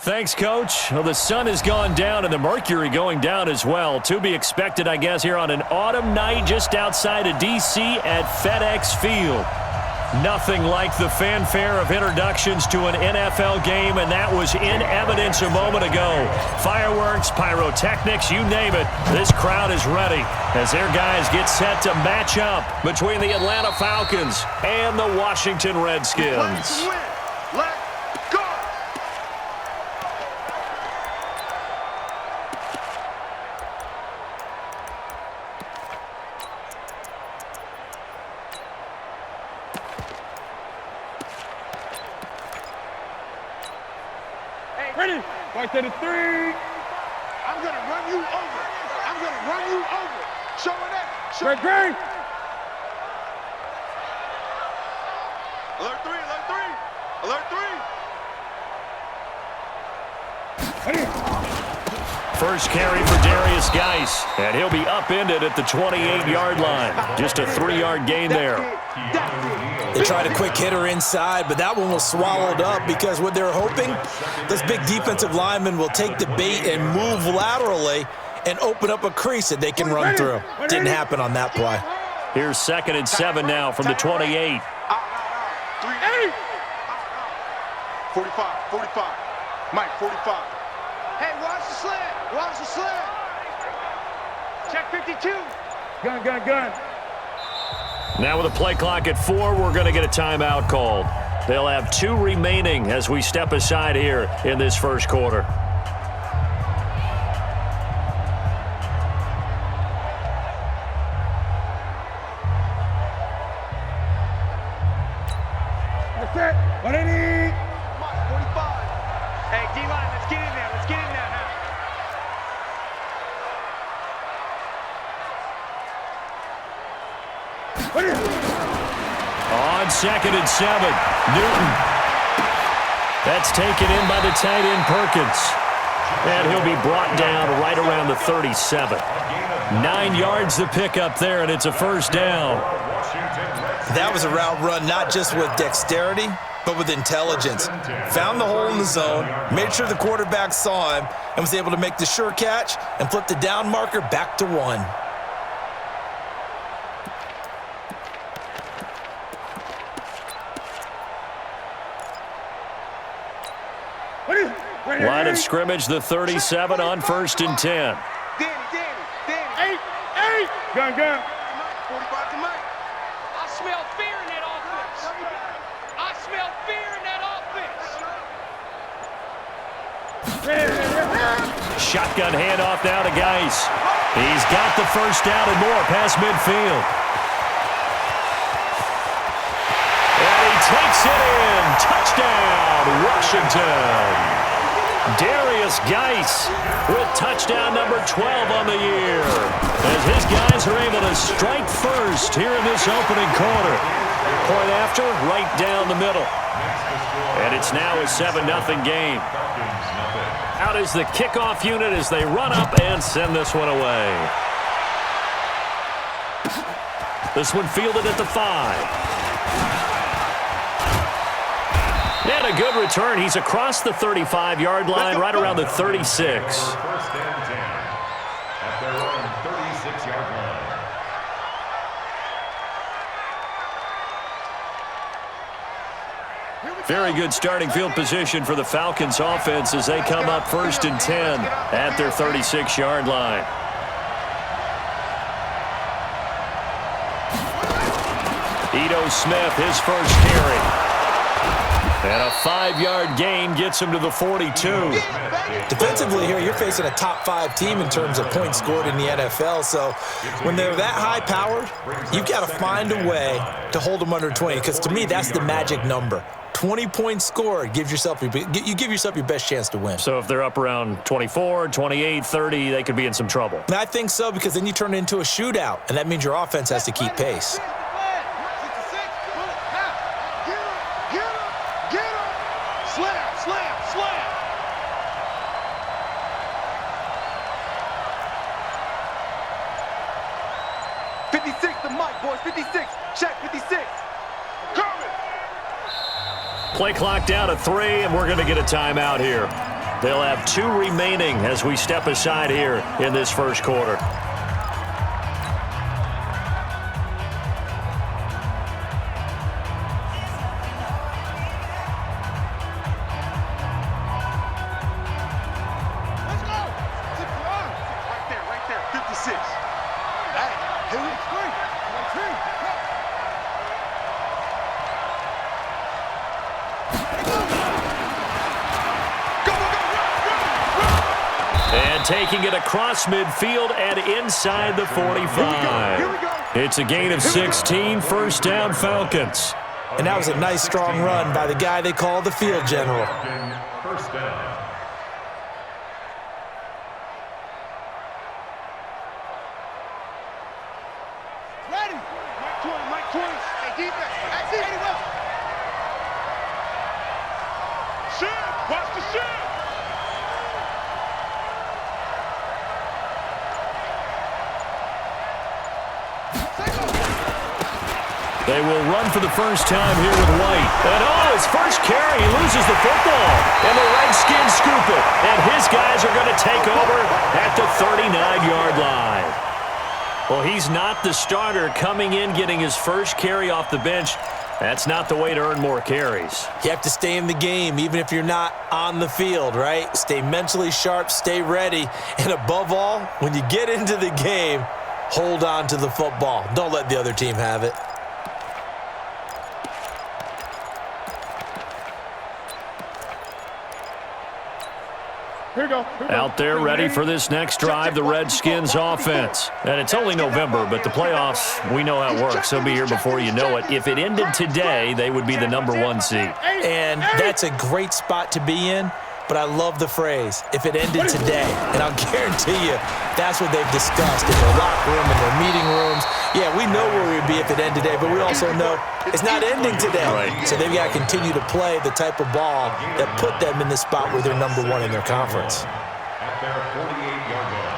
Thanks, Coach. Well, the sun has gone down and the mercury going down as well. To be expected, I guess, here on an autumn night just outside of D.C. at FedEx Field. Nothing like the fanfare of introductions to an NFL game, and that was in evidence a moment ago. Fireworks, pyrotechnics, you name it. This crowd is ready as their guys get set to match up between the Atlanta Falcons and the Washington Redskins. Ready? Right to the 3. I'm going to run you over. I'm going to run you over. Show it that. Show it. Great. Alert 3, alert 3. Alert 3. Ready? First carry for Darius Geis, and he'll be upended at the 28-yard line. Just a 3-yard gain there. They tried a quick hitter inside, but that one was swallowed up because what they're hoping, this big defensive lineman will take the bait and move laterally and open up a crease that they can run through. Didn't happen on that play. Here's 2nd and 7 now from the 28. 45, 45. Mike, 45. Hey, watch the slant. Watch the slant. Check 52. Gun. Now with a play clock at 4, we're going to get a timeout called. They'll have 2 remaining as we step aside here in this first quarter. That's it. What do you need? 45. Hey, D-line, let's get in there. Let's get in there now. What is it? On 2nd and 7, Newton. That's taken in by the tight end Perkins. And he'll be brought down right around the 37. 9 yards to pick up there, and it's a first down. That was a route run not just with dexterity, but with intelligence. Found the hole in the zone, made sure the quarterback saw him, and was able to make the sure catch and flip the down marker back to 1. Line of scrimmage, the 37 on 1st and 10. Danny. 8. Gun. 45 to Mike. I smell fear in that offense. I smell fear in that offense. Shotgun handoff now to Geis. He's got the first down and more past midfield. And he takes it in. Touchdown, Washington. Darius Geis with touchdown number 12 on the year as his guys are able to strike first here in this opening quarter. Point after, right down the middle. And it's now a 7-0 game. Out is the kickoff unit as they run up and send this one away. This one fielded at the 5. And a good return. He's across the 35-yard line, right around the 36. First and 10 at their own 36-yard line. Very good starting field position for the Falcons offense as they come up 1st and 10 at their 36-yard line. Ito Smith, his first carry. And a 5-yard gain gets him to the 42. Defensively here, you're facing a top 5 team in terms of points scored in the NFL. So when they're that high-powered, you've got to find a way to hold them under 20. Because to me, that's the magic number. 20 points scored, you give yourself your best chance to win. So if they're up around 24, 28, 30, they could be in some trouble. And I think so, because then you turn it into a shootout, and that means your offense has to keep pace. Slam. 56 to Mike, boys. 56. Check 56. Coming. Play clock down to 3, and we're going to get a timeout here. They'll have 2 remaining as we step aside here in this first quarter. Taking it across midfield and inside the 45. It's a gain of 16, first down Falcons. And that was a nice, strong run by the guy they call the field general. First down. Ready. Mike 20. Hey, defense. That's it. Shoot. Watch the shoot. They will run for the first time here with White. And his first carry, he loses the football. And the Redskins scoop it. And his guys are going to take over at the 39-yard line. Well, he's not the starter coming in, getting his first carry off the bench. That's not the way to earn more carries. You have to stay in the game, even if you're not on the field, right? Stay mentally sharp, stay ready. And above all, when you get into the game, hold on to the football. Don't let the other team have it. Out there ready for this next drive, the Redskins offense. And it's only November, but the playoffs, we know how it works. They'll be here before you know it. If it ended today, they would be the #1 seed. And that's a great spot to be in, but I love the phrase, if it ended today. And I'll guarantee you, that's what they've discussed in their locker room, in their meeting rooms. Yeah, we know where we'd be if it ended today, but we also know it's not ending today. Right. So they've got to continue to play the type of ball that put them in the spot where they're #1 in their conference. At their 48-yard line.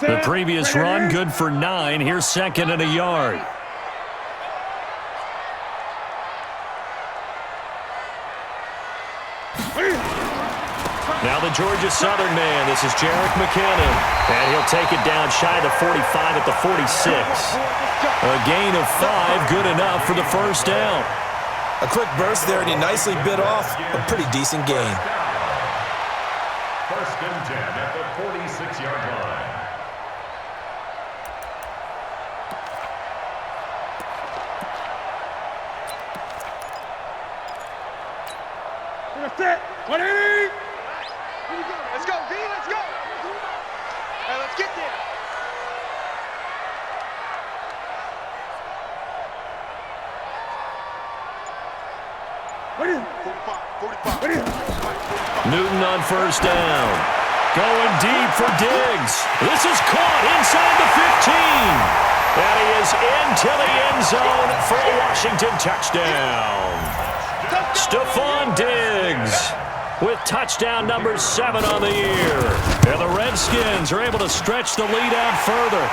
The previous run, good for 9. Here's 2nd and a yard. Now the Georgia Southern man. This is Jerick McKinnon. And he'll take it down shy of the 45 at the 46. A gain of 5, good enough for the first down. A quick burst there, and he nicely bit off a pretty decent gain. First and 10 at the 46-yard line. Set. 180. Let's go, B. Let's go. Hey, let's get there. Ready? 45. Newton on first down. Going deep for Diggs. This is caught inside the 15. And he is into the end zone for a Washington touchdown. Stephon Diggs with touchdown number 7 on the year. And the Redskins are able to stretch the lead out further.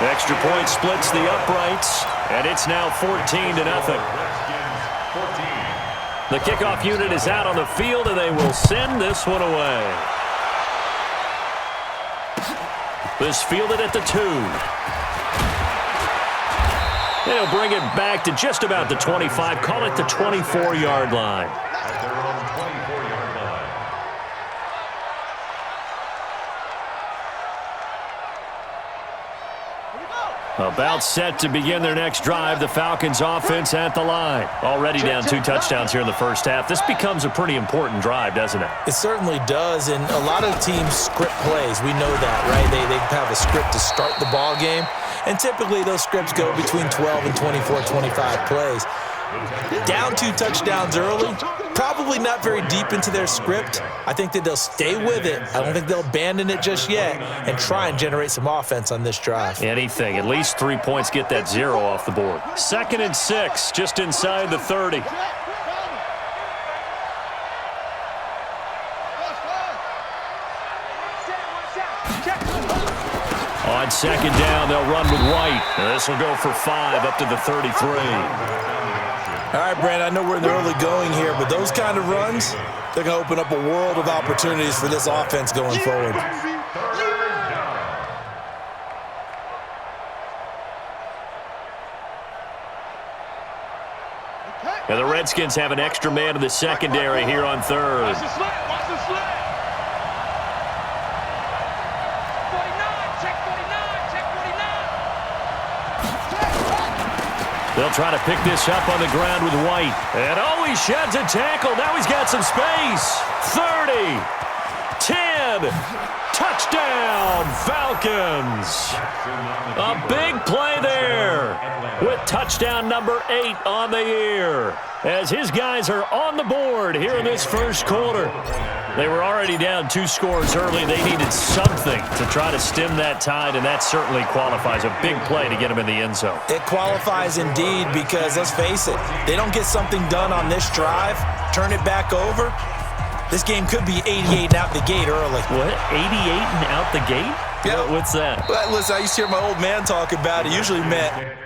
Extra point splits the uprights, and it's now 14-0. The kickoff unit is out on the field, and they will send this one away. This fielded at the 2. They'll bring it back to just about the 25. Call it the 24-yard line. At their own 24-yard line. About set to begin their next drive. The Falcons offense at the line. Already down 2 touchdowns here in the first half. This becomes a pretty important drive, doesn't it? It certainly does, and a lot of teams script plays. We know that, right? They have a script to start the ball game, and typically those scripts go between 12 and 24, 25 plays. Down 2 touchdowns early, probably not very deep into their script. I think that they'll stay with it. I don't think they'll abandon it just yet and try and generate some offense on this drive. Anything. At least 3 points, get that 0 off the board. 2nd and 6, just inside the 30. On second down, they'll run with White. This will go for 5 up to the 33. All right, Brandon, I know we're in the early going here, but those kind of runs, they're going to open up a world of opportunities for this offense going forward. And the Redskins have an extra man in the secondary here on third. Watch the slant. Watch the slant. 49. Check 49. Check 49. They'll try to pick this up on the ground with White. And oh, he sheds a tackle. Now he's got some space. 30. 10. Touchdown, Falcons. A big play there with touchdown number 8 on the year. As his guys are on the board here in this first quarter. They were already down 2 scores early. They needed something to try to stem that tide, and that certainly qualifies. A big play to get him in the end zone. It qualifies indeed because, let's face it, they don't get something done on this drive, turn it back over, this game could be 88 and out the gate early. What? 88 and out the gate? Yeah. What's that? Well, listen, I used to hear my old man talk about it. Usually meant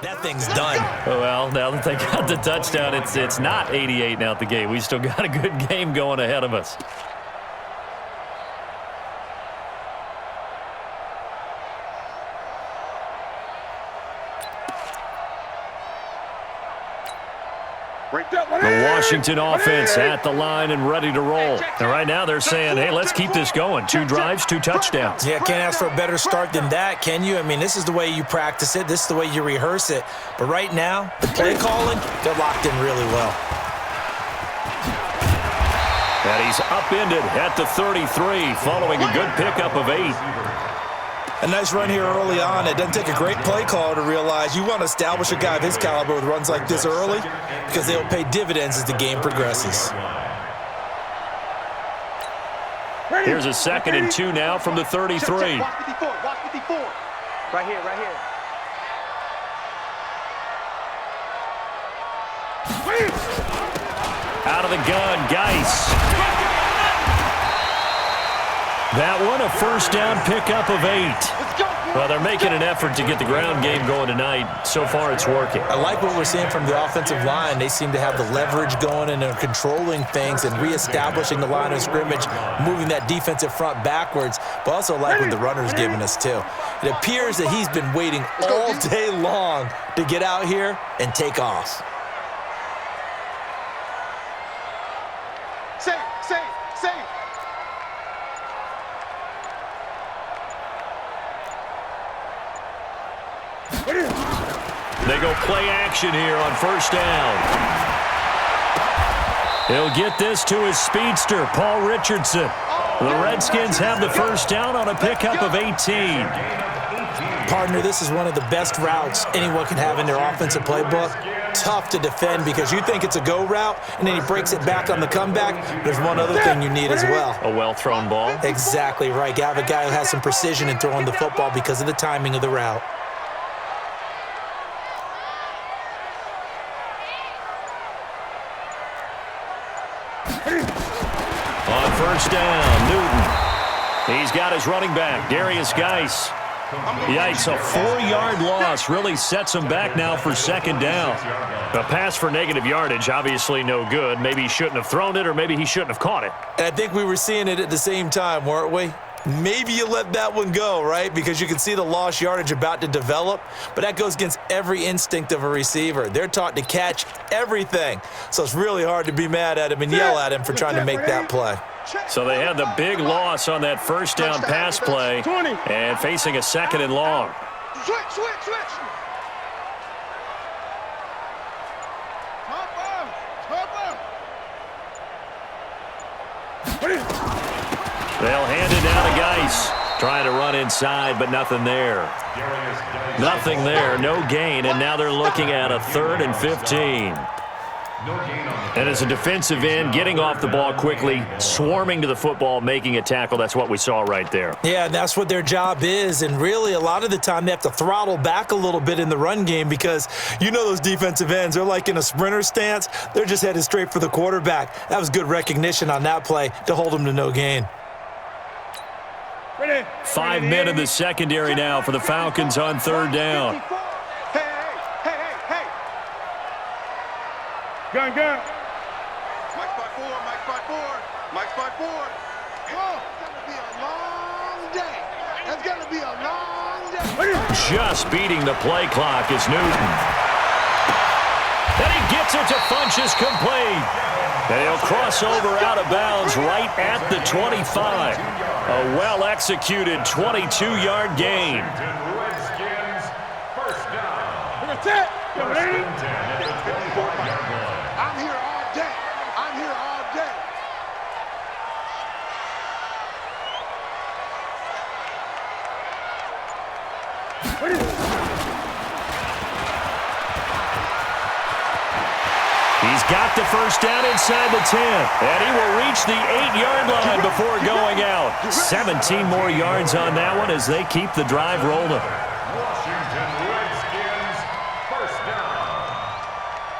that thing's done. Well, now that they got the touchdown, it's not 88 and out the gate. We still got a good game going ahead of us. The Washington offense at the line and ready to roll. And right now they're saying, hey, let's keep this going. 2 drives, 2 touchdowns. Yeah, can't ask for a better start than that, can you? I mean, this is the way you practice it. This is the way you rehearse it. But right now, the play calling, they're locked in really well. And he's upended at the 33 following a good pickup of 8. A nice run here early on. It doesn't take a great play caller to realize you want to establish a guy of his caliber with runs like this early because they'll pay dividends as the game progresses. Here's a 2nd and 2 now from the 33. Watch 54. Watch 54. Right here, right here. Out of the gun, Geis. That one, a first down pickup of 8. Well, they're making an effort to get the ground game going tonight. So far, it's working. I like what we're seeing from the offensive line. They seem to have the leverage going and they're controlling things and reestablishing the line of scrimmage, moving that defensive front backwards, but also like what the runner's giving us too. It appears that he's been waiting all day long to get out here and take off. Save. They go play action here on first down. He'll get this to his speedster, Paul Richardson. The Redskins have the first down on a pickup of 18. Partner, this is one of the best routes anyone can have in their offensive playbook. Tough to defend because you think it's a go route, and then he breaks it back on the comeback. There's one other thing you need as well. A well-thrown ball. Exactly right. You have a guy who has some precision in throwing the football because of the timing of the route. On first down, Newton. He's got his running back, Darius Geis. Yikes, a 4-yard loss really sets them back now for second down. A pass for negative yardage, obviously no good. Maybe he shouldn't have thrown it, or maybe he shouldn't have caught it. And I think we were seeing it at the same time, weren't we? Maybe you let that one go, right? Because you can see the lost yardage about to develop, but that goes against every instinct of a receiver. They're taught to catch everything, so it's really hard to be mad at him and yell at him for trying to make that play. So they had the big loss on that first down pass play and facing a second and long. Switch. They'll hand it down to Geis. Trying to run inside, but nothing there. Nothing there, no gain, and now they're looking at a 3rd and 15. And as a defensive end, getting off the ball quickly, swarming to the football, making a tackle, that's what we saw right there. Yeah, and that's what their job is, and really a lot of the time they have to throttle back a little bit in the run game because you know those defensive ends, they're like in a sprinter stance. They're just headed straight for the quarterback. That was good recognition on that play to hold them to no gain. 5 men in the secondary now for the Falcons on 3rd down. Hey. Gun. Mike's by four. Oh, it's gonna be a long day. It's gonna be a long day. Just beating the play clock is Newton. And he gets it to Funchess complete. And he'll cross over out of bounds right at the 25. A well-executed 22-yard gain. Redskins, first down. That's it. First and 10 at the 25-yard line. I'm here all day. He's got the first down inside the 10, and he will reach the 8-yard line before going out. 17 more yards on that one as they keep the drive rolling. Washington Redskins, first down.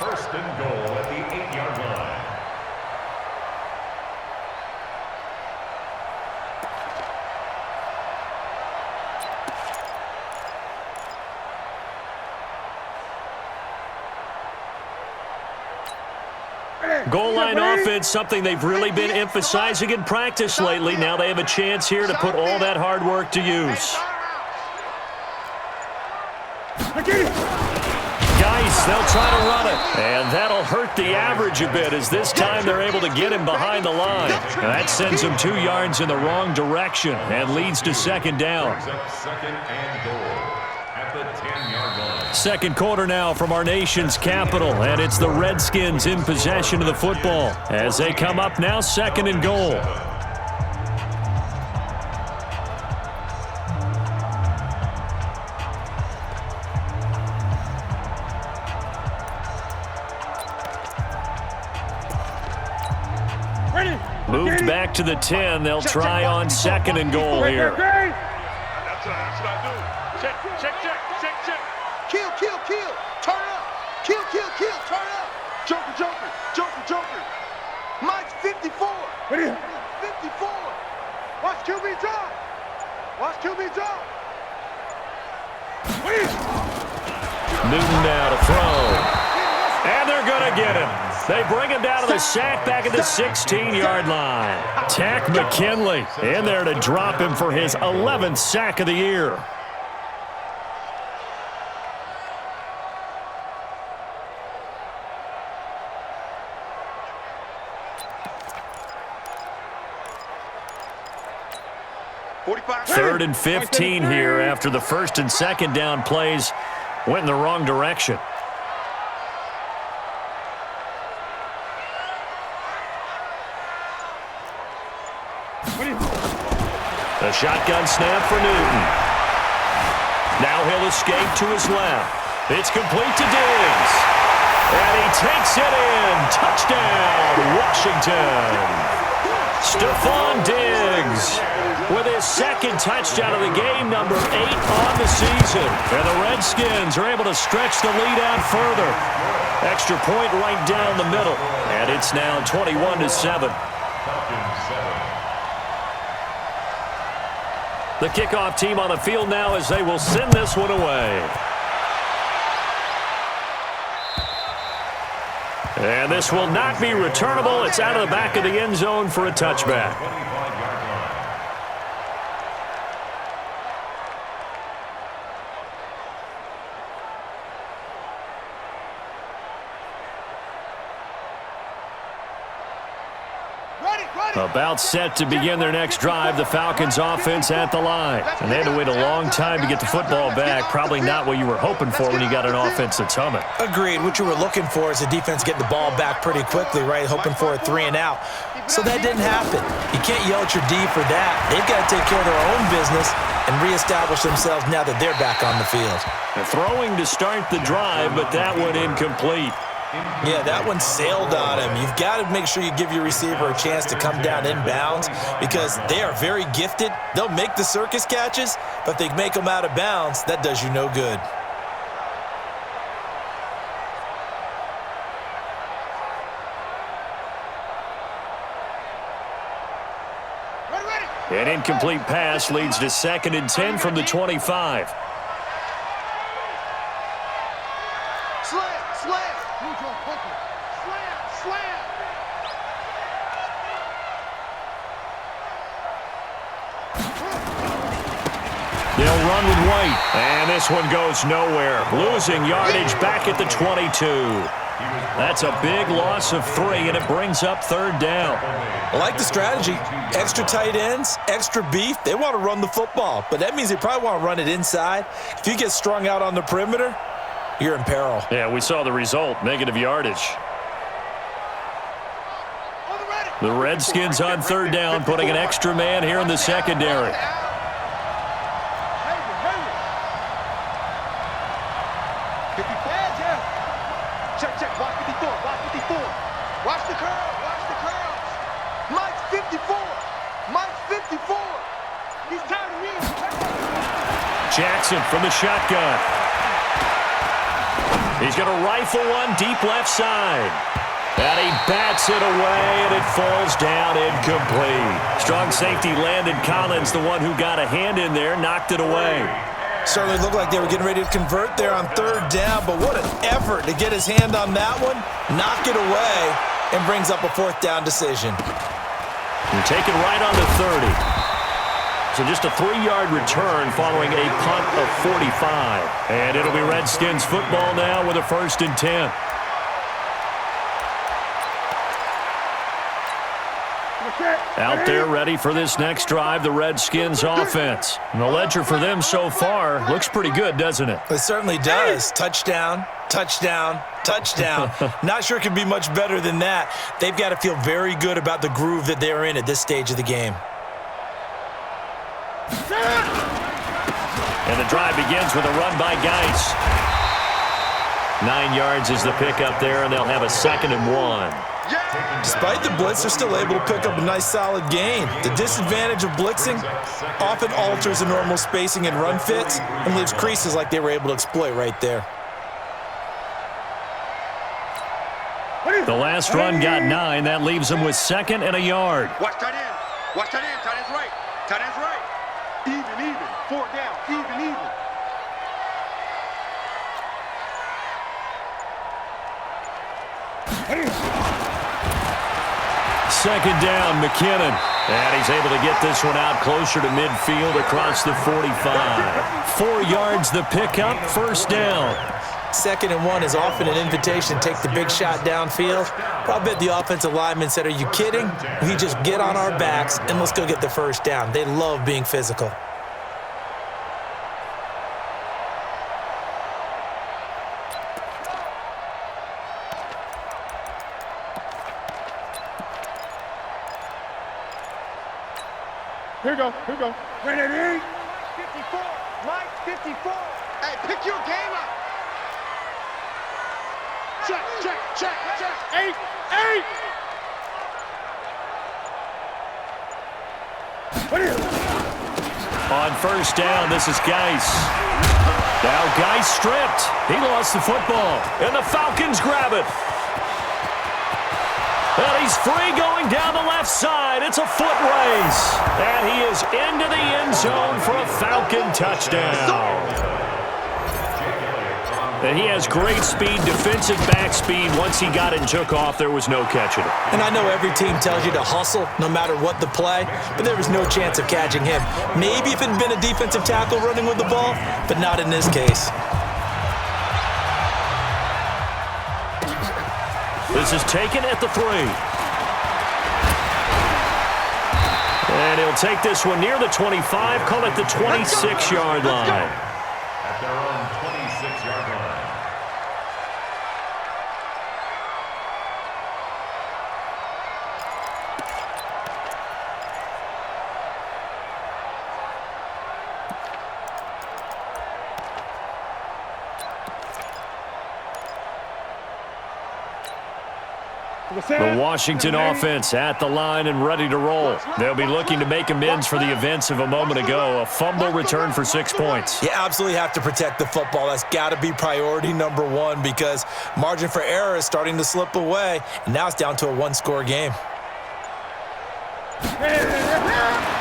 First and goal at the 8-yard line. Goal line offense, something they've really been emphasizing in practice lately. Now they have a chance here to put all that hard work to use. Geis, they'll try to run it. And that'll hurt the average a bit as this time they're able to get him behind the line. And that sends him 2 yards in the wrong direction and leads to second down. Second and goal at the 10-yard line. Second quarter now from our nation's capital, and it's the Redskins in possession of the football as they come up now second and goal. Moved back to the 10. They'll try on second and goal here. That's what I do. Check. Kill. Turn up. Kill. Turn up. Joker. Mike's 54. 54. Watch QB drop. Newton now to throw. And they're going to get him. They bring him down to the sack back at the 16-yard line. Tack McKinley in there to drop him for his 11th sack of the year. Third and 15 here after the first and second down plays went in the wrong direction. A shotgun snap for Newton. Now he'll escape to his left. It's complete to Diggs. And he takes it in. Touchdown, Washington. Stephon Diggs with his second touchdown of the game, number 8 on the season. And the Redskins are able to stretch the lead out further. Extra point right down the middle. And it's now 21-7. The kickoff team on the field now as they will send this one away. And this will not be returnable. It's out of the back of the end zone for a touchback. About set to begin their next drive, the Falcons offense at the line. And they had to wait a long time to get the football back. Probably not what you were hoping for when you got an offense that's humming. Agreed. What you were looking for is the defense getting the ball back pretty quickly, right? Hoping for a 3 and out. So that didn't happen. You can't yell at your D for that. They've got to take care of their own business and reestablish themselves now that they're back on the field. Throwing to start the drive, but that one incomplete. Yeah, that one sailed on him. You've got to make sure you give your receiver a chance to come down inbounds because they are very gifted. They'll make the circus catches, but if they make them out of bounds, that does you no good. An incomplete pass leads to 2nd and 10 from the 25. They'll run with White, and this one goes nowhere. Losing yardage back at the 22. That's a big loss of 3, and it brings up 3rd down. I like the strategy. Extra tight ends, extra beef. They want to run the football, but that means they probably want to run it inside. If you get strung out on the perimeter, you're in peril. Yeah, we saw the result, negative yardage. The Redskins on 3rd down, putting an extra man here in the secondary. Check. Watch 54. Watch the curls. Mike's 54. He's tired of me. Jackson from the shotgun. He's going to rifle one deep left side. And he bats it away, and it falls down incomplete. Strong safety Landon Collins, the one who got a hand in there, knocked it away. Certainly looked like they were getting ready to convert there on 3rd down, but what an effort to get his hand on that one, knock it away, and brings up a 4th down decision. And taken right on the 30. So just a 3-yard return following a punt of 45. And it'll be Redskins football now with a 1st and 10. Out there ready for this next drive, the Redskins offense. And the ledger for them so far looks pretty good, doesn't it? It certainly does. Touchdown. Not sure it can be much better than that. They've got to feel very good about the groove that they're in at this stage of the game. And the drive begins with a run by Geis. 9 yards is the pickup there, and they'll have a 2nd and 1. Despite the blitz, they're still able to pick up a nice solid gain. The disadvantage of blitzing often alters the normal spacing and run fits and leaves creases like they were able to exploit right there. The last run got 9. That leaves them with 2nd and a yard. Watch tight end. Tight end's right. Even. 4th down. Even. 2nd down, McKinnon. And he's able to get this one out closer to midfield across the 45. 4 yards the pickup, 1st down. 2nd and 1 is often an invitation to take the big shot downfield. But I bet the offensive lineman said, "Are you kidding? We just get on our backs and let's go get the 1st down." They love being physical. Here we go. Ready? 54. Mike, 54. Hey, pick your game up. Check. 8. On 1st down, this is Geis. Now Geis stripped. He lost the football, and the Falcons grab it. And he He's free going down the left side. It's a foot race. And he is into the end zone for a Falcon touchdown. And he has great speed, defensive back speed. Once he got it and took off, there was no catching it. And I know every team tells you to hustle no matter what the play, but there was no chance of catching him. Maybe if it had been a defensive tackle running with the ball, but not in this case. This is taken at the 3. And he'll take this one near the 25, call it the 26-yard line. At their own 26-yard line. The Washington offense at the line and ready to roll. They'll be looking to make amends for the events of a moment ago. A fumble return for 6 points. You absolutely have to protect the football. That's got to be priority number one because margin for error is starting to slip away, and now it's down to a one-score game.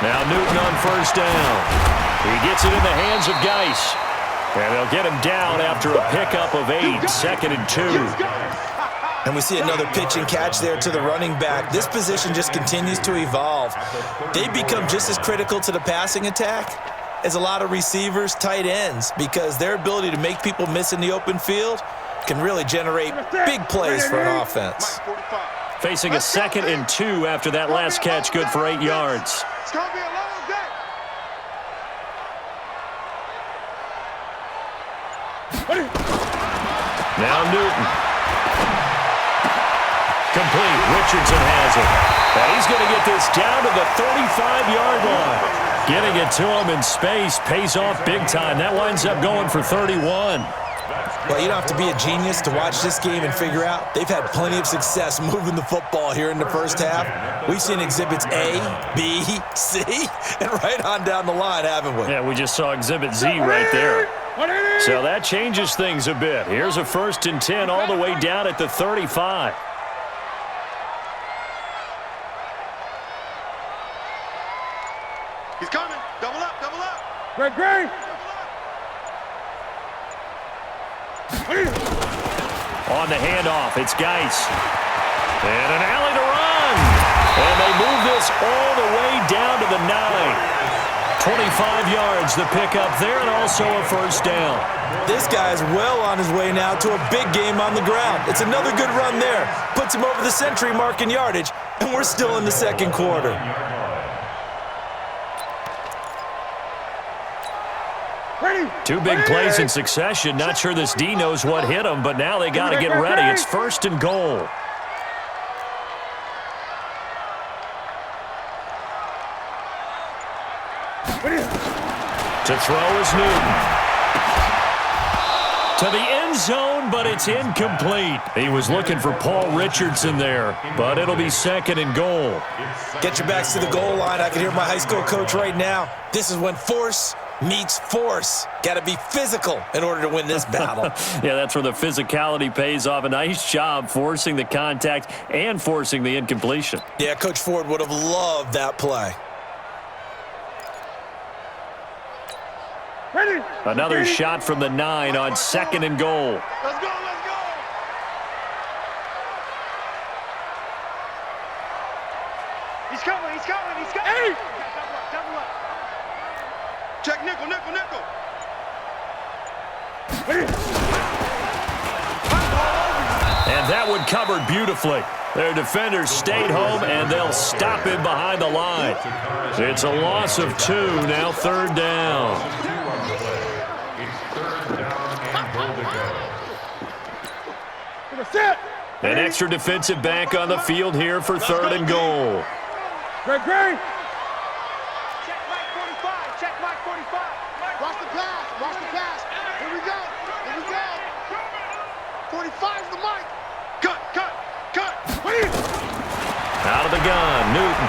Now Newton on first down. He gets it in the hands of Geis. And they'll get him down after a pickup of 8, 2nd and 2. And we see another pitch and catch there to the running back. This position just continues to evolve. They've become just as critical to the passing attack as a lot of receivers, tight ends, because their ability to make people miss in the open field can really generate big plays for an offense. Facing a 2nd and 2 after that last catch, good for 8 yards. It's going to be a long day. Now Newton. Complete. Richardson has it. And he's going to get this down to the 35-yard line. Getting it to him in space pays off big time. That winds up going for 31. Well, you don't have to be a genius to watch this game and figure out they've had plenty of success moving the football here in the first half. We've seen exhibits A, B, C, and right on down the line, haven't we? Yeah, we just saw exhibit Z right there. So that changes things a bit. Here's a 1st and 10 all the way down at the 35. He's coming. Double up, double up. Great. On the handoff, it's Geis. And an alley to run. And they move this all the way down to the 9. 25 yards the pickup there and also a first down. This guy's well on his way now to a big game on the ground. It's another good run there. Puts him over the century mark in yardage, and we're still in the second quarter. Two big plays in succession. Not sure this D knows what hit him, but now they got to get ready. It's 1st and goal. To throw is Newton. To the end zone, but it's incomplete. He was looking for Paul Richardson there, but it'll be 2nd and goal. Get your backs to the goal line. I can hear my high school coach right now. This is when force meets force. Got to be physical in order to win this battle. Yeah, that's where the physicality pays off. A nice job forcing the contact and forcing the incompletion. Yeah, Coach Ford would have loved that play. Another shot from the 9 on 2nd and goal. Let's go, let's go. He's coming, he's coming, he's coming. Hey! Double up. Check nickel, nickel, nickel. And that one covered beautifully. Their defenders stayed home, and they'll stop him behind the line. It's a loss of 2, now 3rd down. An extra defensive back on the field here for 3rd and goal. Great. Check Mike 45, check Mike 45. Watch the pass. Here we go. 45 is the mic. Cut. Out of the gun, Newton.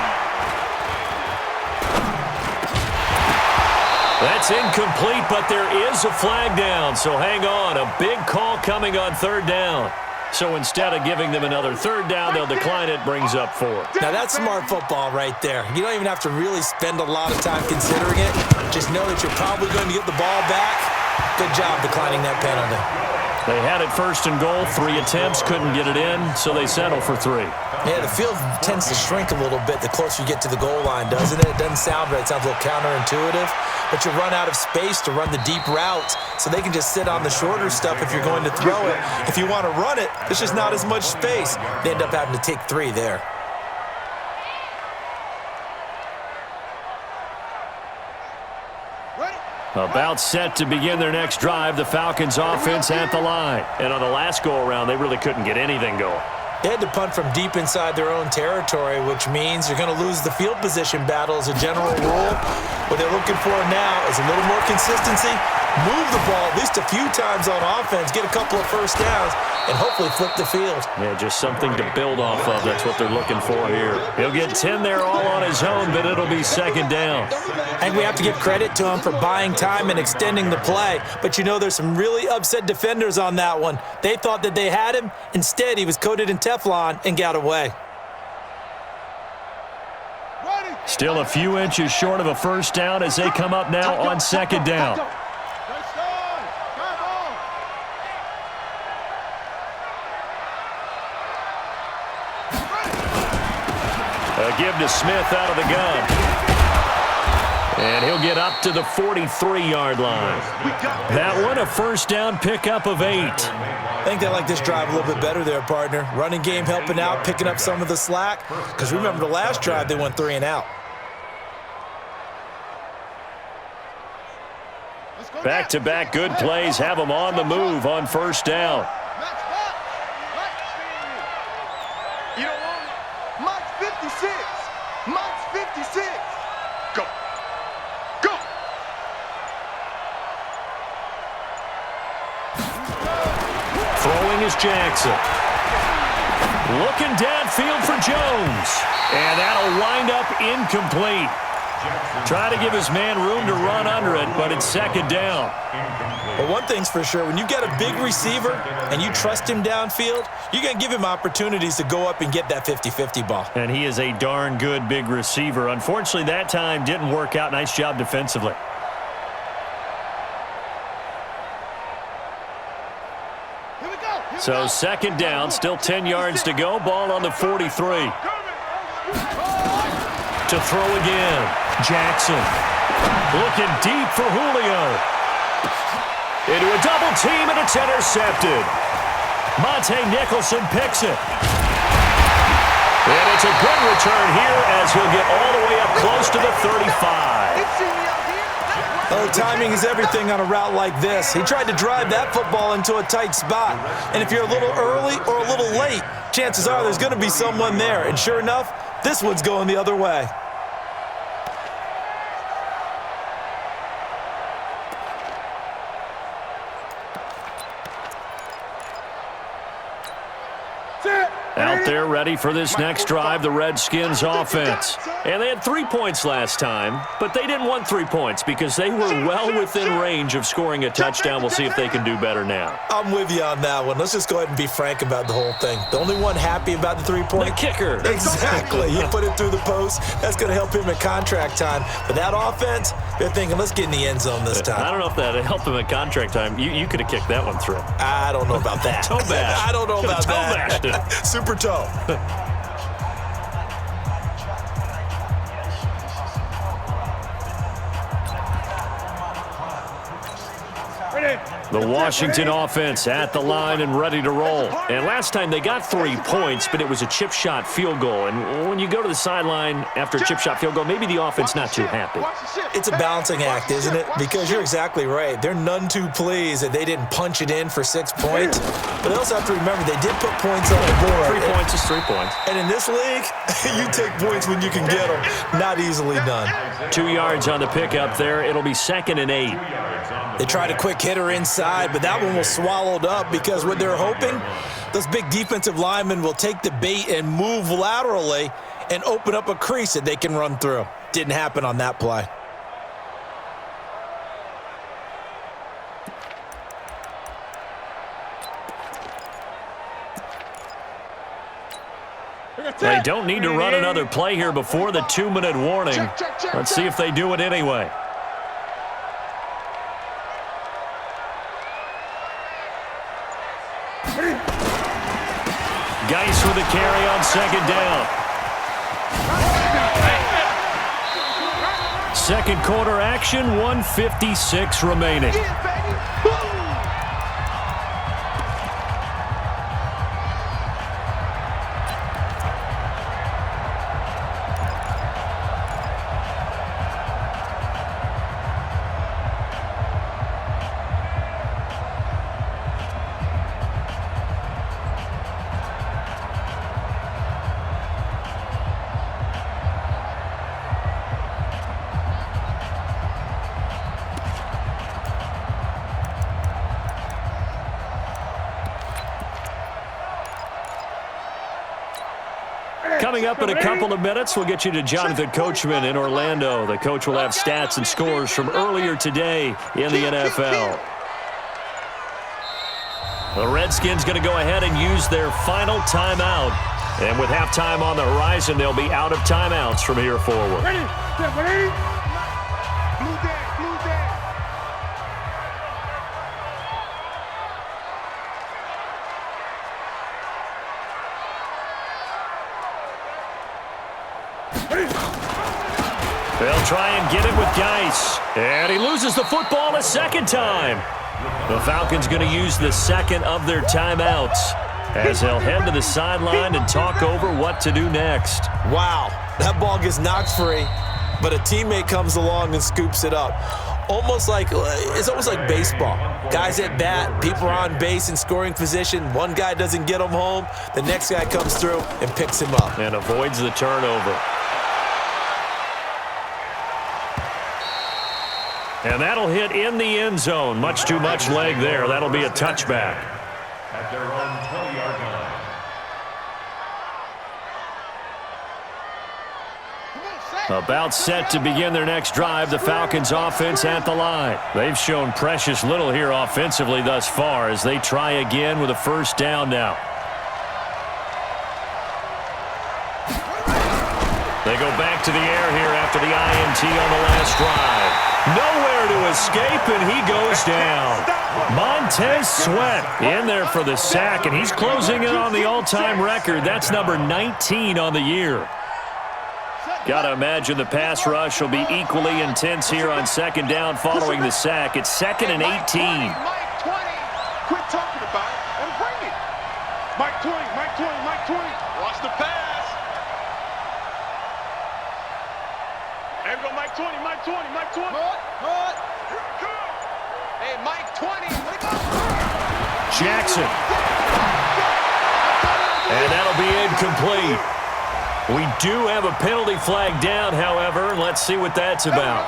That's incomplete, but there is a flag down, so hang on. A big call coming on 3rd down. So instead of giving them another third down, they'll decline it, brings up 4. Now, that's smart football right there. You don't even have to really spend a lot of time considering it. Just know that you're probably going to get the ball back. Good job declining that penalty. They had it 1st and goal, 3 attempts, couldn't get it in, so they settle for 3. Yeah, the field tends to shrink a little bit the closer you get to the goal line, doesn't it? It doesn't sound right. It sounds a little counterintuitive. But you run out of space to run the deep routes, so they can just sit on the shorter stuff if you're going to throw it. If you want to run it, there's just not as much space. They end up having to take 3 there. About set to begin their next drive, the Falcons offense at the line. And on the last go-around, they really couldn't get anything going. They had to punt from deep inside their own territory, which means you're going to lose the field position battle as a general rule. What they're looking for now is a little more consistency, move the ball at least a few times on offense, get a couple of first downs, and hopefully flip the field. Yeah, just something to build off of. That's what they're looking for here. He'll get 10 there all on his own, but it'll be 2nd down. I think we have to give credit to him for buying time and extending the play, but you know there's some really upset defenders on that one. They thought that they had him. Instead, he was coated in Teflon and got away. Still a few inches short of a first down as they come up now on 2nd down. A give to Smith out of the gun. And he'll get up to the 43-yard line. That one, a first down pickup of 8. I think they like this drive a little bit better there, partner. Running game helping out, picking up some of the slack. Because remember, the last drive, they went 3 and out. Back-to-back good plays have them on the move on first down. You don't want it. Mike's 56. Mike's 56. Go. Go. Throwing is Jackson. Looking downfield for Jones. And that'll wind up incomplete. Try to give his man room to run under it, but it's 2nd down. But one thing's for sure, when you've got a big receiver and you trust him downfield, you're going to give him opportunities to go up and get that 50-50 ball. And he is a darn good big receiver. Unfortunately, that time didn't work out. Nice job defensively. So 2nd down, still 10 yards to go. Ball on the 43. To throw again, Jackson. Looking deep for Julio. Into a double team, and it's intercepted. Monte Nicholson picks it. And it's a good return here as he'll get all the way up close to the 35. Oh, timing is everything on a route like this. He tried to drive that football into a tight spot. And if you're a little early or a little late, chances are there's going to be someone there. And sure enough, this one's going the other way. Out there ready for this next drive, the Redskins offense. And they had 3 points last time, but they didn't want 3 points because they were well within range of scoring a touchdown. We'll see if they can do better now. I'm with you on that one. Let's just go ahead and be frank about the whole thing. The only one happy about the 3-point? The kicker. Exactly. He put it through the post. That's going to help him at contract time. But that offense, they're thinking, let's get in the end zone this time. I don't know if that helped him at contract time. You could have kicked that one through. I don't know about that. Toe bash. I don't know about that. Toe bashed it. Super toe. The Washington offense at the line and ready to roll. And last time they got 3 points, but it was a chip shot field goal. And when you go to the sideline after a chip shot field goal, maybe the offense not too happy. It's a balancing act, isn't it? Because you're exactly right. They're none too pleased that they didn't punch it in for 6 points. But they also have to remember they did put points on the board. 3 points is 3 points. And in this league, you take points when you can get them. Not easily done. 2 yards on the pickup there. It'll be 2nd and 8. They tried a quick hitter inside, but that one was swallowed up because what they're hoping, those big defensive linemen will take the bait and move laterally and open up a crease that they can run through. Didn't happen on that play. They don't need to run another play here before the 2-minute warning. Let's see if they do it anyway. Geis with a carry on 2nd down. Second quarter action, 1:56 remaining. Coming up in a couple of minutes, we'll get you to Jonathan Coachman in Orlando. The coach will have stats and scores from earlier today in the NFL. The Redskins going to go ahead and use their final timeout. And with halftime on the horizon, they'll be out of timeouts from here forward. Ready? Ready? Blue deck, blue deck. They'll try and get it with Geis. And he loses the football a second time. The Falcons going to use the second of their timeouts as they'll head to the sideline and talk over what to do next. Wow, that ball gets knocked free, but a teammate comes along and scoops it up. It's almost like baseball. Guys at bat, people are on base in scoring position. One guy doesn't get him home. The next guy comes through and picks him up. And avoids the turnover. And that'll hit in the end zone. Much too much leg there. That'll be a touchback. At their own 20-yard line. About set to begin their next drive, the Falcons offense at the line. They've shown precious little here offensively thus far as they try again with a first down now. They go back to the air here after the INT on the last drive. Nowhere to escape, and he goes down. Montez Sweat in there for the sack, and he's closing in on the all-time record. That's number 19 on the year. Got to imagine the pass rush will be equally intense here on 2nd down following the sack. It's 2nd and 18. Mike 20. Quit talking about it and bring it. Mike 20, Mike 20, Mike 20. Watch the pass. There we go, Mike 20, Mike 20, Mike 20. What? Hey, Mike 20. Jackson. And that'll be incomplete. We do have a penalty flag down, however. Let's see what that's about.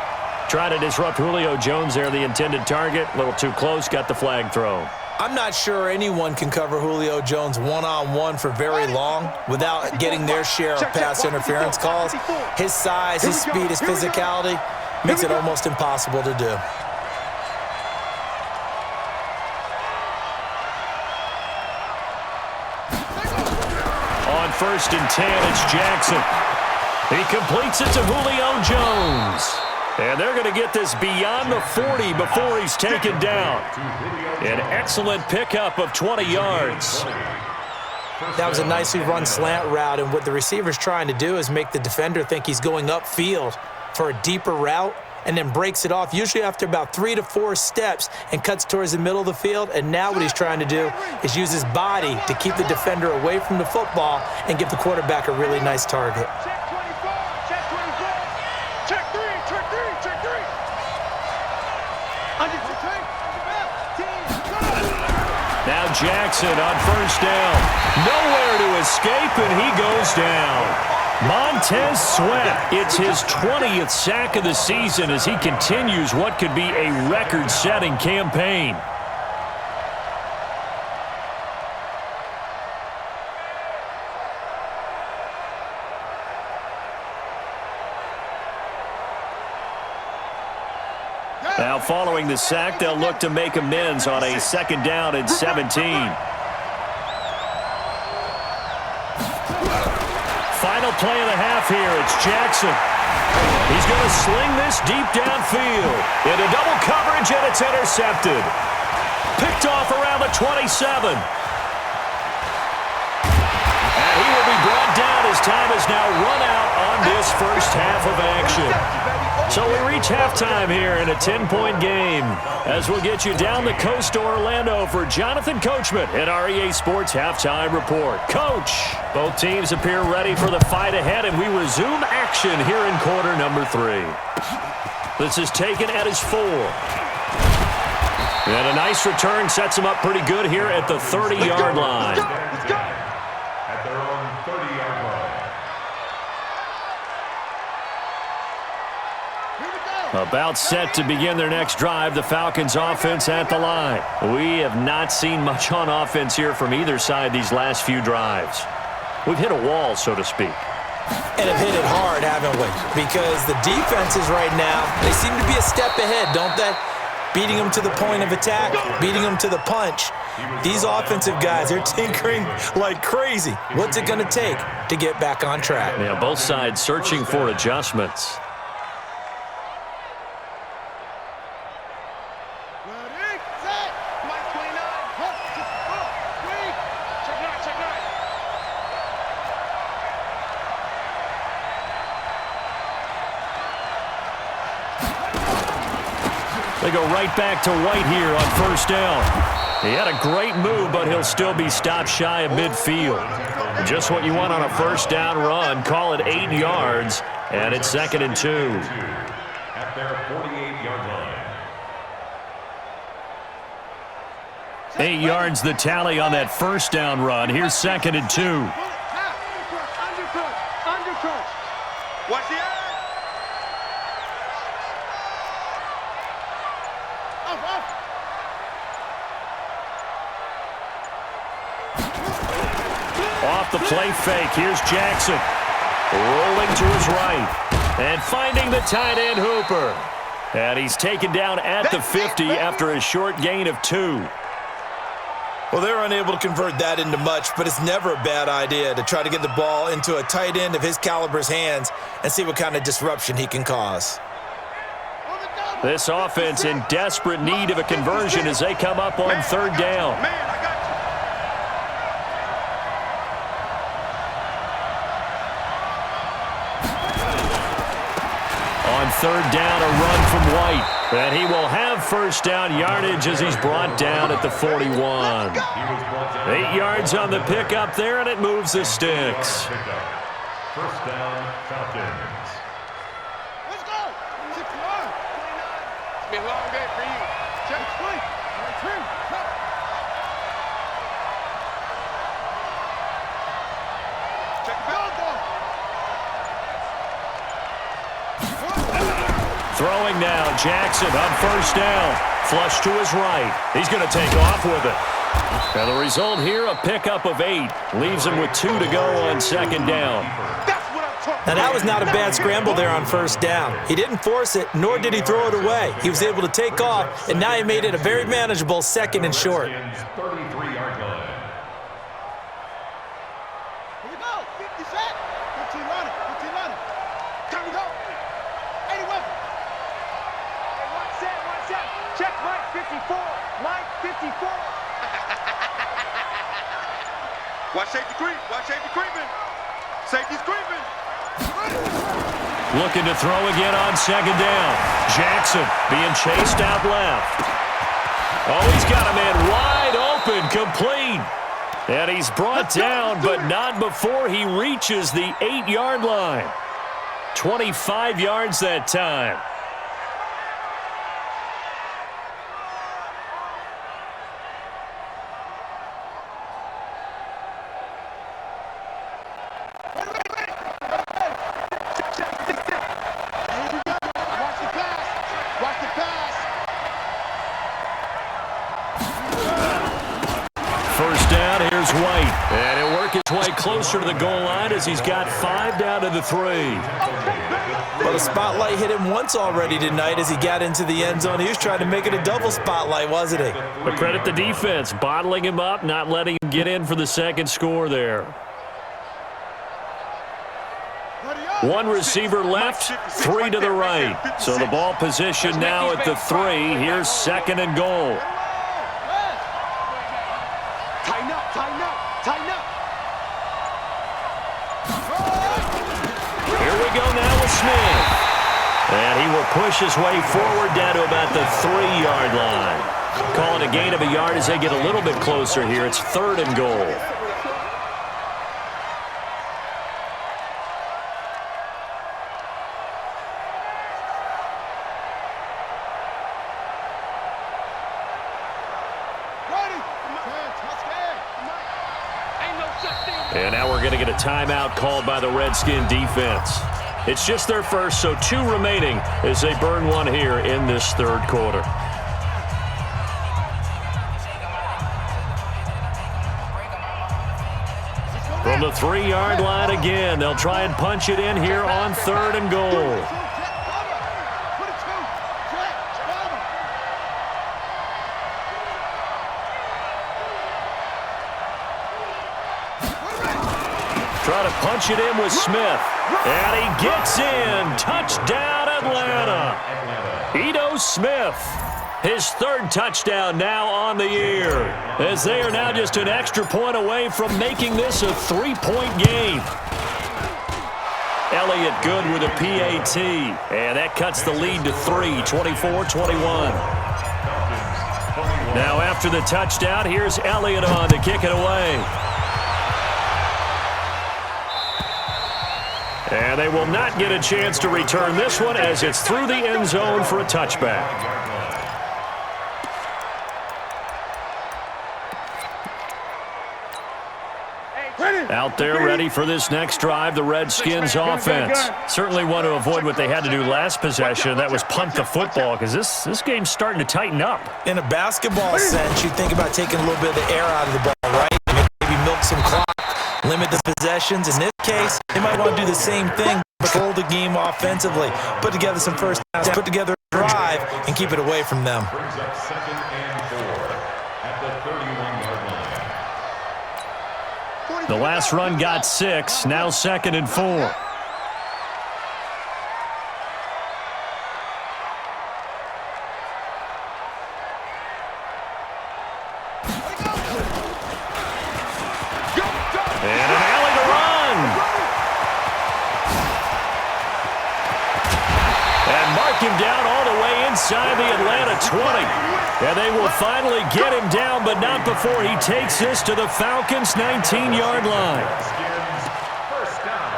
Try to disrupt Julio Jones there, the intended target. A little too close, got the flag thrown. I'm not sure anyone can cover Julio Jones one-on-one for very long without getting their share of pass interference calls. His size, his speed, his physicality makes it almost impossible to do. On 1st and 10, it's Jackson. He completes it to Julio Jones. And they're going to get this beyond the 40 before he's taken down. An excellent pickup of 20 yards. That was a nicely run slant route, and what the receiver's trying to do is make the defender think he's going upfield for a deeper route and then breaks it off, usually after about 3 to 4 steps, and cuts towards the middle of the field. And now what he's trying to do is use his body to keep the defender away from the football and give the quarterback a really nice target. Check 24, check 24. Check 3, check 3, check 3. Under the tank, Now Jackson on 1st down. Nowhere to escape, and he goes down. Montez Sweat, it's his 20th sack of the season as he continues what could be a record-setting campaign. Now following the sack, they'll look to make amends on a 2nd down and 17. final play of the half here. It's Jackson. He's going to sling this deep downfield. Into double coverage, and it's intercepted. Picked off around the 27. And he will be brought down as time is now run out on this first half of action. So we reach halftime here in a 10-point game as we'll get you down the coast to Orlando for Jonathan Coachman at REA Sports Halftime Report. Coach, both teams appear ready for the fight ahead, and we resume action here in quarter number 3. This is taken at his 4. And a nice return sets him up pretty good here at the 30-yard line. Let's go. At their own 30-yard line. About set to begin their next drive, the Falcons offense at the line. We have not seen much on offense here from either side these last few drives. We've hit a wall, so to speak. And have hit it hard, haven't we? Because the defenses right now, they seem to be a step ahead, don't they? Beating them to the point of attack, beating them to the punch. These offensive guys, they're tinkering like crazy. What's it going to take to get back on track? Yeah, both sides searching for adjustments. They go right back to White here on first down. He had a great move, but he'll still be stopped shy of midfield. Just what you want on a first down run. Call it 8 yards, and it's 2nd and 2. At their 48-yard line. 8 yards the tally on that first down run. Here's 2nd and 2. Watch the eye. Off the play fake, here's Jackson. Rolling to his right. And finding the tight end Hooper. And he's taken down at the 50 after a short gain of 2. Well, they're unable to convert that into much, but it's never a bad idea to try to get the ball into a tight end of his caliber's hands and see what kind of disruption he can cause. This offense in desperate need of a conversion as they come up on third down. On third down, a run from White. And he will have first down yardage as he's brought down at the 41. 8 yards on the pickup there, and it moves the sticks. First down, Falcons. Let's go. 6 yards. It's been a long day for you. Check sleep. Check the bell. Throwing now, Jackson on first down. Flush to his right. He's going to take off with it. And the result here, a pickup of 8. Leaves him with 2 to go on second down. Now, that was not a bad scramble there on first down. He didn't force it, nor did he throw it away. He was able to take off, and now he made it a very manageable 2nd and short. 33-yard line. Here we go. 50 set. 15 running. 15 running. Time to go. 81. One set. Check Mike 54. Mike 54. Watch safety creep. Watch safety creeping. Safety's creeping. Looking to throw again on second down. Jackson being chased out left. Oh, he's got a man wide open, complete. And he's brought down, but not before he reaches the 8-yard line. 25 yards that time. First down, here's White. And he'll work his way closer to the goal line as he's got 5 down to the 3. Well, the spotlight hit him once already tonight as he got into the end zone. He was trying to make it a double spotlight, wasn't he? But credit the defense, bottling him up, not letting him get in for the second score there. One receiver left, three to the right. So the ball position now at the 3. Here's 2nd and goal. Tighten up, tighten up, tighten up. Here we go now with Smith. And he will push his way forward down to about the 3-yard line. Calling a gain of a yard as they get a little bit closer here. It's 3rd and goal. And now we're going to get a timeout called by the Redskin defense. It's just their first, so 2 remaining as they burn one here in this 3rd quarter. From the 3-yard line again, they'll try and punch it in here on 3rd and goal. Try to punch it in with Smith. And he gets in. Touchdown, Atlanta. Ito Smith. His 3rd touchdown now on the year, as they are now just an extra point away from making this a 3-point game. Elliott good with a PAT, and that cuts the lead to 3, 24-21. Now after the touchdown, here's Elliott on to kick it away. And they will not get a chance to return this one as it's through the end zone for a touchback. Out there ready for this next drive, the Redskins offense. Certainly want to avoid what they had to do last possession. That was punt the football, because this game's starting to tighten up. In a basketball sense, you think about taking a little bit of the air out of the ball, right? Maybe milk some clock, limit the possessions. In this case, they might want to do the same thing, control the game offensively, put together some first downs, put together a drive, and keep it away from them. Brings up 2nd and 4 at the 31-yard line. The last run got 6, now 2nd and 4. Him down all the way inside the Atlanta 20. And they will finally get him down, but not before he takes this to the Falcons' 19-yard line. Redskins, first down.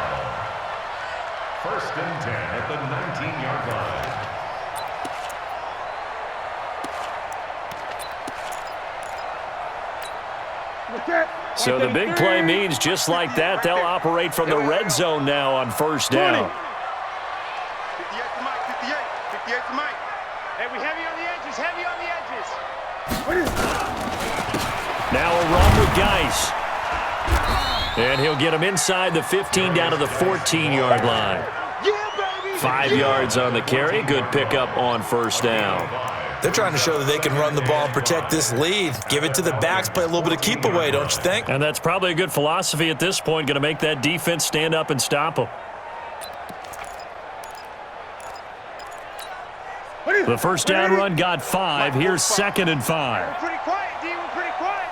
1st and 10 at the 19-yard line. So the big play means just like that, they'll operate from the red zone now on 1st down. Hey, we heavy on the edges, heavy on the edges. Now a run with Geis. And he'll get him inside the 15 down to the 14-yard line. 5 yards on the carry. Good pickup on 1st down. They're trying to show that they can run the ball and protect this lead. Give it to the backs, play a little bit of keep away, don't you think? And that's probably a good philosophy at this point, going to make that defense stand up and stop them. The 1st down run got 5. Here's 2nd and 5. We're pretty quiet, D. We're pretty quiet.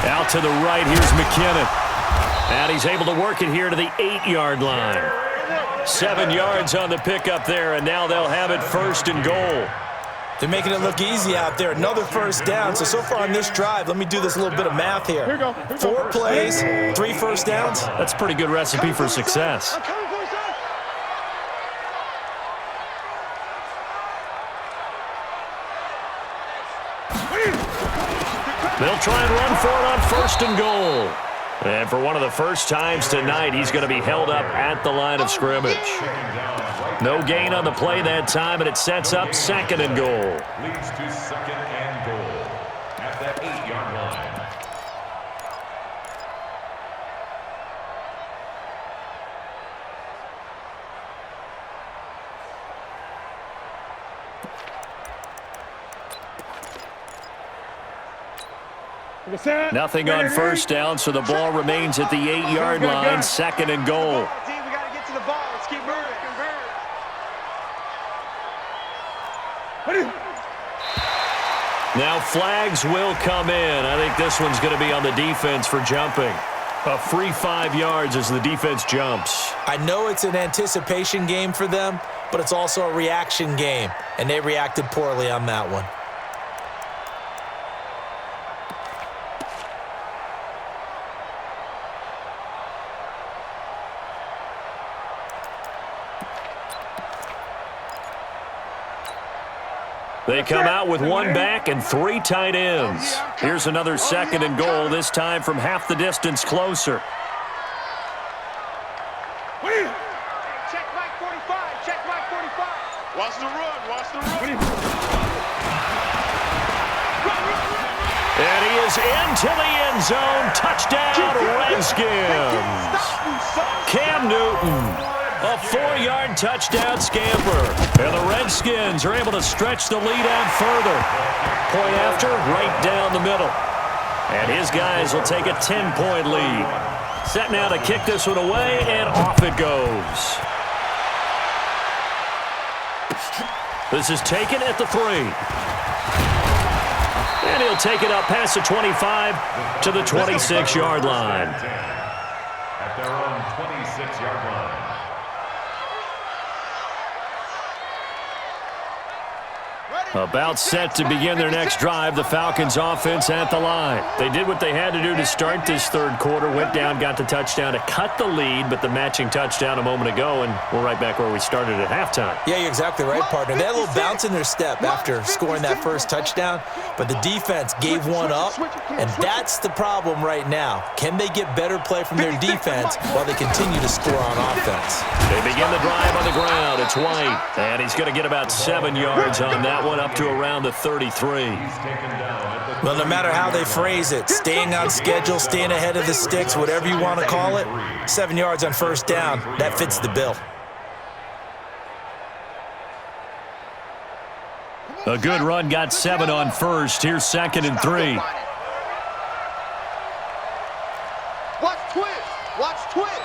Out to the right, here's McKinnon. And he's able to work it here to the 8-yard line. 7 yards on the pickup there, and now they'll have it 1st and goal. They're making it look easy out there. Another 1st down. So far on this drive, let me do this little bit of math here. 4 plays, 3 1st downs. That's a pretty good recipe for success. They'll try and run for it on 1st and goal. And for one of the first times tonight, he's going to be held up at the line of scrimmage. No gain on the play that time, and it sets up 2nd and goal. Leads to 2nd and goal at that 8-yard line. Nothing on first down, so the ball remains at the 8-yard line, 2nd and goal. Team, we got to get to the ball. Let's keep moving. Now flags will come in. I think this one's going to be on the defense for jumping. A free 5 yards as the defense jumps. I know it's an anticipation game for them, but it's also a reaction game, and they reacted poorly on that one. They come out with 1 back and 3 tight ends. Here's another 2nd and goal, this time from half the distance closer. Check Mike 45. Check Mike 45. Watch the run. Watch the run. And he is into the end zone. Touchdown, Redskins. Cam Newton. A 4-yard touchdown scamper. And the Redskins are able to stretch the lead out further. Point after, right down the middle. And his guys will take a 10-point lead. Set now to kick this one away, and off it goes. This is taken at the 3. And he'll take it up past the 25 to the 26-yard line. At their own 26-yard line. About set to begin their next drive, the Falcons offense at the line. They did what they had to do to start this third quarter, went down, got the touchdown to cut the lead, but the matching touchdown a moment ago, and we're right back where we started at halftime. Yeah, you're exactly right, partner. They had a little bounce in their step after scoring that first touchdown, but the defense gave one up, and that's the problem right now. Can they get better play from their defense while they continue to score on offense? They begin the drive on the ground. It's White, and he's going to get about 7 yards on that one, up to around the 33. Well, no matter how they phrase it, staying on schedule, staying ahead of the sticks, whatever you want to call it, 7 yards on first down, that fits the bill. A good run got 7 on first. Here's 2nd and 3. Watch twist. Watch twist.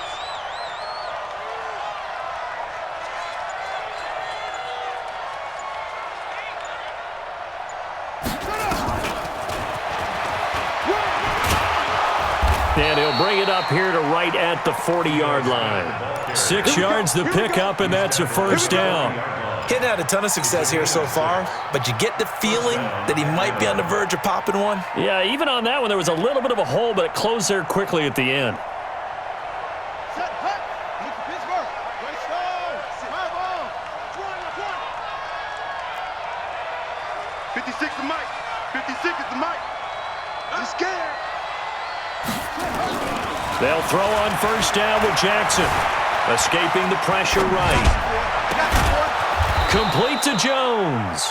And he'll bring it up here to right at the 40-yard line. 6 yards the pickup, and that's a first down. He hadn't had a ton of success here so far, but you get the feeling that he might be on the verge of popping one. Yeah, even on that one, there was a little bit of a hole, but it closed there quickly at the end. Set, hut. Look at Pittsburgh. Great stone. My ball. 56 is Mike. 56 is the Mike. I'm scared. They'll throw on first down with Jackson. Escaping the pressure right. Complete to Jones.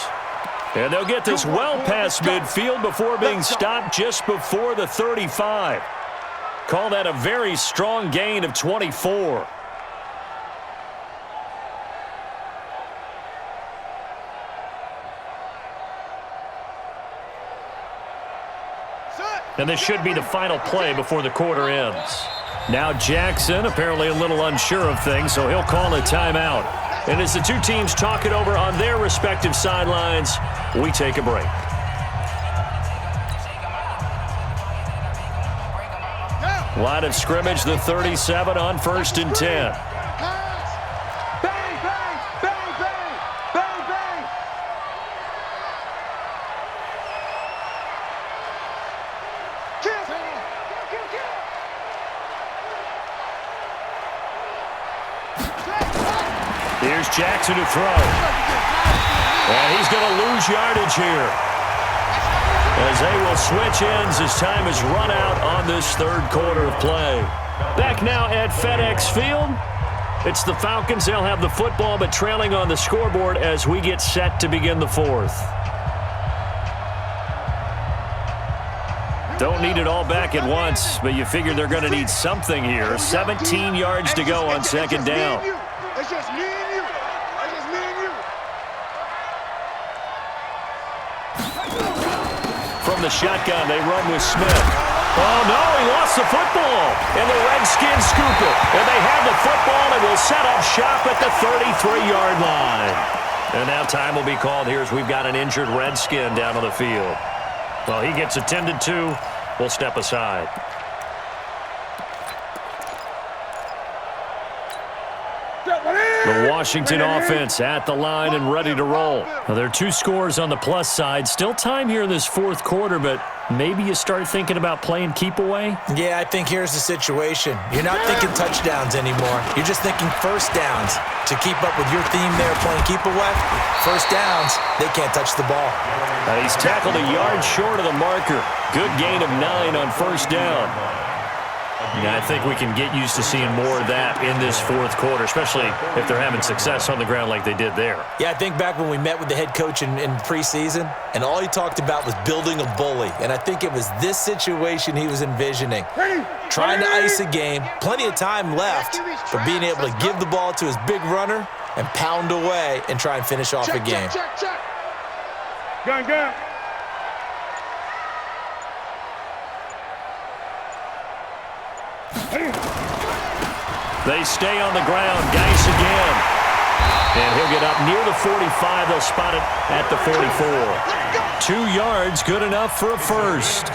And they'll get this well past midfield before being stopped just before the 35. Call that a very strong gain of 24. And this should be the final play before the quarter ends. Now Jackson apparently a little unsure of things, so he'll call a timeout. And as the two teams talk it over on their respective sidelines, we take a break. Line of scrimmage, the 37 on 1st and 10. Bang, bang, bang, bang, bang, bang. Kill. Here's Jackson to throw. And he's going to lose yardage here, as they will switch ends as time is run out on this third quarter of play. Back now at FedEx Field. It's the Falcons. They'll have the football, but trailing on the scoreboard as we get set to begin the fourth. Don't need it all back at once, but you figure they're going to need something here. 17 yards to go on 2nd down. It's just me and you. It's just me and you. From the shotgun. They run with Smith. Oh, no, he lost the football. And the Redskins scoop it. And they have the football and will set up shop at the 33-yard line. And now time will be called here as we've got an injured Redskin down on the field. Well, he gets attended to. We'll step aside. The Washington offense at the line and ready to roll. Well, there are 2 scores on the plus side. Still time here in this fourth quarter, but maybe you start thinking about playing keep away? Yeah, I think here's the situation. You're not thinking touchdowns anymore. You're just thinking first downs. To keep up with your theme there playing keep away, first downs, they can't touch the ball. He's tackled a yard short of the marker. Good gain of 9 on first down. Yeah, I think we can get used to seeing more of that in this fourth quarter, especially if they're having success on the ground like they did there. Yeah, I think back when we met with the head coach in preseason, and all he talked about was building a bully. And I think it was this situation he was envisioning. Trying to ice a game, plenty of time left, but being able to give the ball to his big runner and pound away and try and finish off a game. Check. Gun. They stay on the ground. Geis again. And he'll get up near the 45. They'll spot it at the 44. 2 yards, good enough for a first.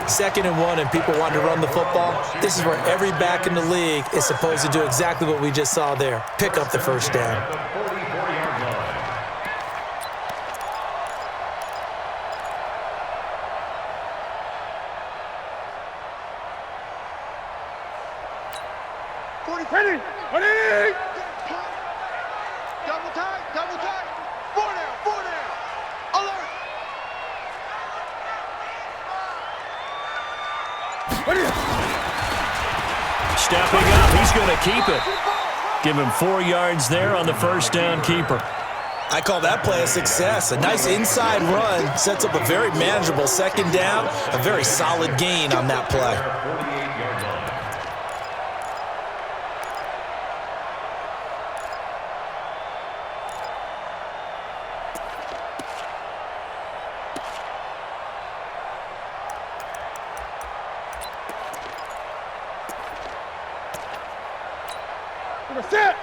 2nd and 1, and people want to run the football. This is where every back in the league is supposed to do exactly what we just saw there. Pick up the first down. Ready. Double time. 4 down. Alert. Stepping up, he's going to keep it. Give him 4 yards there on the first down keeper. I call that play a success. A nice inside run sets up a very manageable 2nd down, a very solid gain on that play. Set.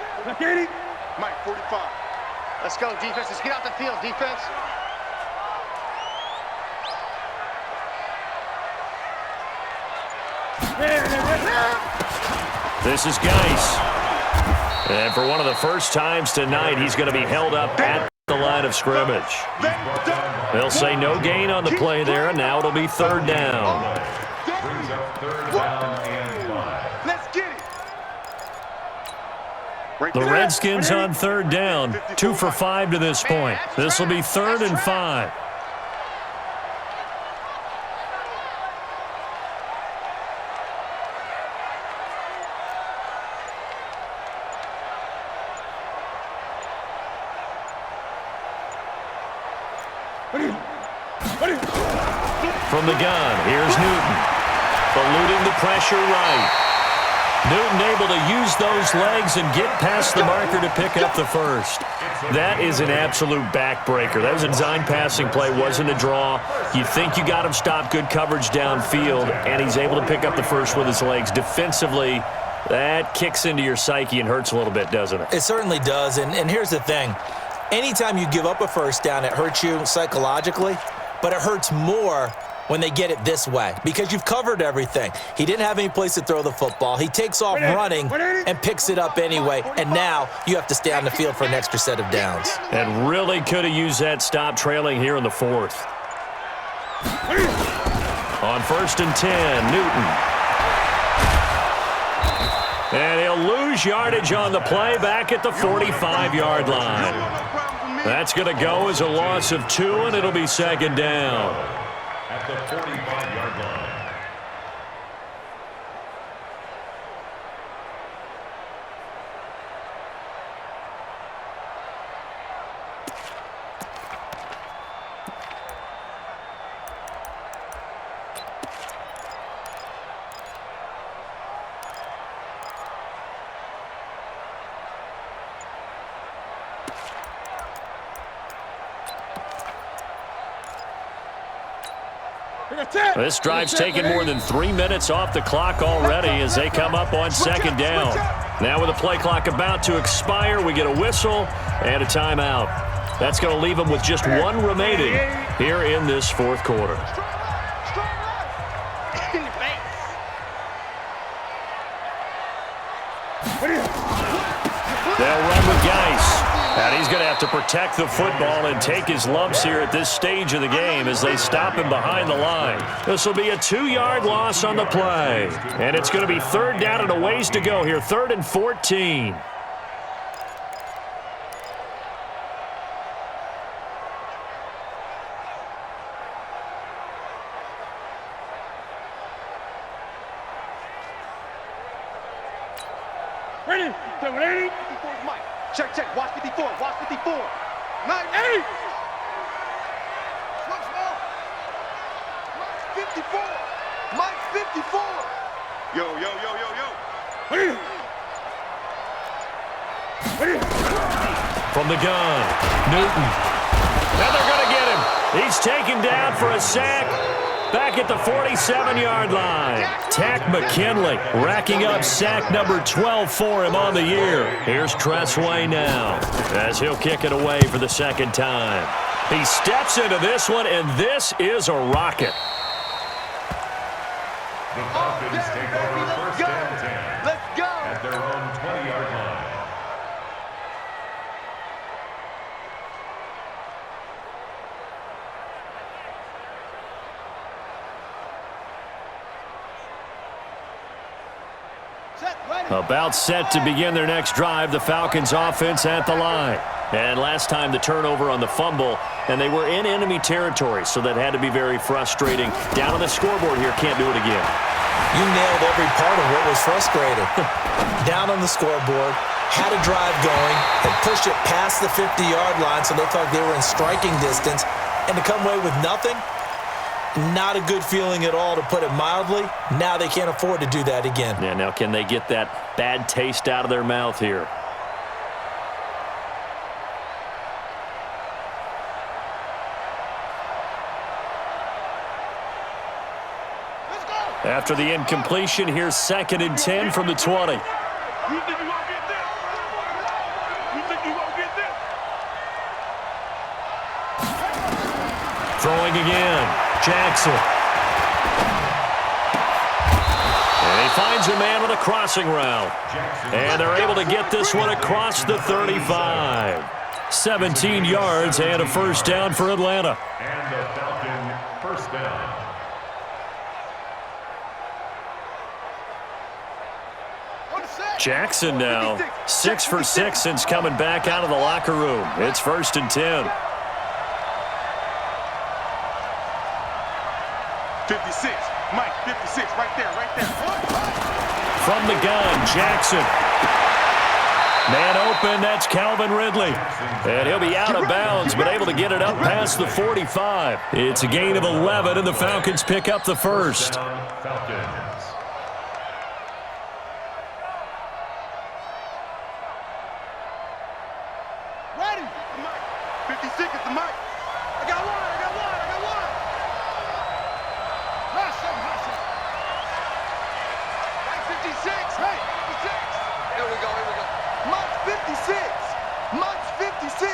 Mike, 45. Let's go, defense. Let's get out the field, defense. This is Geis. And for one of the first times tonight, he's going to be held up at the line of scrimmage. They'll say no gain on the play there, and now it'll be 3rd down. Let's get it. The Redskins on 3rd down, 2 for 5 to this point. This will be 3rd and 5. From the gun, here's Newton. Eluding the pressure right. Newton able to use those legs and get past the marker to pick up the first. That is an absolute backbreaker. That was a design passing play, wasn't a draw. You think you got him stopped, good coverage downfield, and he's able to pick up the first with his legs. Defensively, that kicks into your psyche and hurts a little bit, doesn't it? It certainly does, and here's the thing. Anytime you give up a first down, it hurts you psychologically, but it hurts more when they get it this way because you've covered everything. He didn't have any place to throw the football. He takes off running and picks it up anyway, and now you have to stay on the field for an extra set of downs. And really could have used that stop trailing here in the 4th. On 1st and 10, Newton. And he'll lose yardage on the play back at the 45-yard line. That's going to go as a loss of 2, and it'll be 2nd down. At the 45-yard line. This drive's taken more than 3 minutes off the clock already as they come up on second down. Now with the play clock about to expire, we get a whistle and a timeout. That's going to leave them with just one remaining here in this fourth quarter. They'll run with Geis. And he's going to have to protect the football and take his lumps here at this stage of the game as they stop him behind the line. This will be a 2-yard loss on the play. And it's going to be third down and a ways to go here, 3rd and 14. Ready? Ready? Mike. Check, check. Watch 54. Watch 54. 9-8. Slow. Mike 54. Mike 54. Yo. Ready? From the gun, Newton. Now they're going to get him. He's taken down for a sack. Back at the 47-yard line. Tack McKinley racking up sack number 12 for him on the year. Here's Tressway now as he'll kick it away for the second time. He steps into this one, and this is a rocket. The Falcons take over first and 10. Let's go. At their own 20-yard line. About set to begin their next drive, the Falcons offense at the line. And last time the turnover on the fumble, and they were in enemy territory, so that had to be very frustrating. Down on the scoreboard here, can't do it again. You nailed every part of what was frustrating. Down on the scoreboard, had a drive going, had pushed it past the 50-yard line so they thought they were in striking distance, and to come away with nothing, not a good feeling at all, to put it mildly. Now they can't afford to do that again. Yeah, now can they get that bad taste out of their mouth here? After the incompletion, here's 2nd and 10 from the 20. You think you won't get this? You think you won't get this? Throwing again. Jackson. And he finds a man with a crossing route. And they're able to get this one across the 35. 17 yards and a first down for Atlanta. And the Falcon first down. Jackson now 6 for 6 since coming back out of the locker room. It's 1st and 10. 56. Mike, 56. Right there. From the gun, Jackson. Man open, that's Calvin Ridley. And he'll be out of bounds, but able to get it up past the 45. It's a gain of 11, and the Falcons pick up the first. Falcons. Ready? Mike. 56 is the Mike. I got one. Mike 56. Hey, 56. Here we go. Mike's 56. Mike's 56.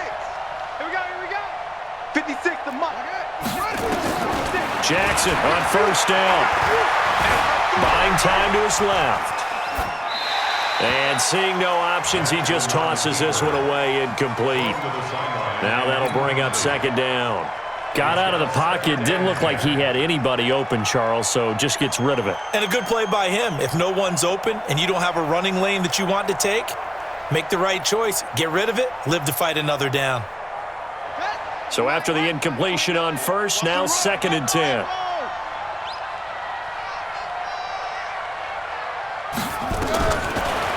Here we go. 56 to Mike. Jackson on first down. Buying time to his left. And seeing no options, he just tosses this one away, incomplete. Now that'll bring up 2nd down. Got out of the pocket, didn't look like he had anybody open, Charles, so just gets rid of it. And a good play by him. If no one's open and you don't have a running lane that you want to take, make the right choice. Get rid of it, live to fight another down. So after the incompletion on first, now 2nd and 10.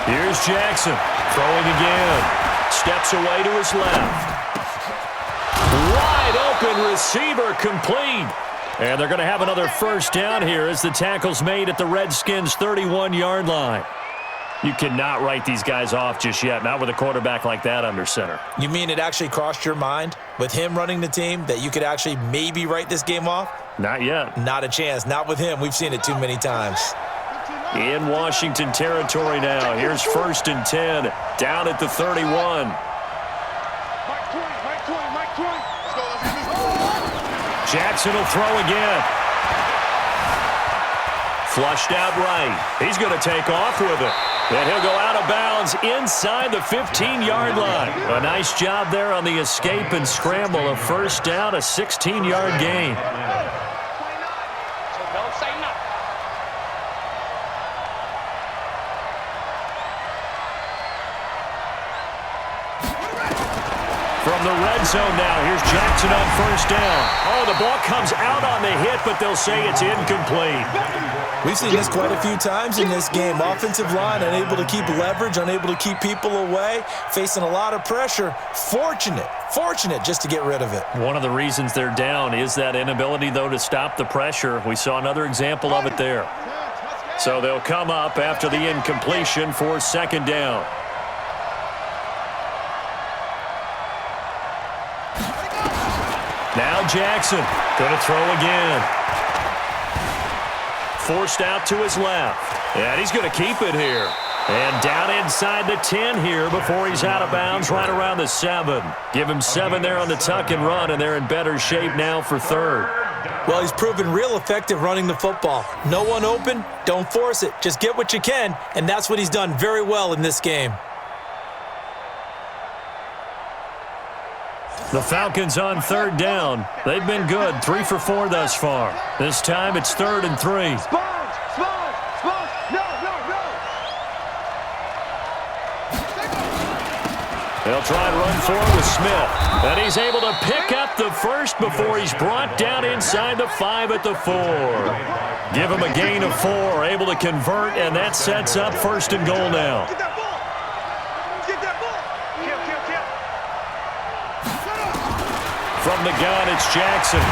Here's Jackson, throwing again. Steps away to his left. Wide open receiver, complete. And they're going to have another first down here as the tackle's made at the Redskins' 31-yard line. You cannot write these guys off just yet, not with a quarterback like that under center. You mean it actually crossed your mind with him running the team that you could actually maybe write this game off? Not yet. Not a chance. Not with him. We've seen it too many times. In Washington territory now. Here's 1st and 10, down at the 31. Jackson will throw again. Flushed out right. He's going to take off with it. And he'll go out of bounds inside the 15-yard line. A nice job there on the escape and scramble. A 1st down, a 16-yard gain. So don't say nothing. From the red zone now, here's Jackson on 1st down. Oh, the ball comes out on the hit, but they'll say it's incomplete. We've seen this quite a few times in this game. Offensive line unable to keep leverage, unable to keep people away, facing a lot of pressure. Fortunate just to get rid of it. One of the reasons they're down is that inability, though, to stop the pressure. We saw another example of it there. So they'll come up after the incompletion for 2nd down. Now Jackson going to throw again. Forced out to his left. And he's going to keep it here. And down inside the 10 here before he's out of bounds right around the 7. Give him 7 there on the tuck and run, and they're in better shape now for 3rd. Well, he's proven real effective running the football. No one open, don't force it. Just get what you can, and that's what he's done very well in this game. The Falcons on 3rd down. They've been good, 3 for 4 thus far. This time it's 3rd and 3. Sponge! No! They'll try and run forward with Smith. And he's able to pick up the 1st before he's brought down inside the 5 at the 4. Give him a gain of 4, able to convert, and that sets up 1st and goal now. Get that ball! Get that ball! Kill! From the gun, it's Jackson.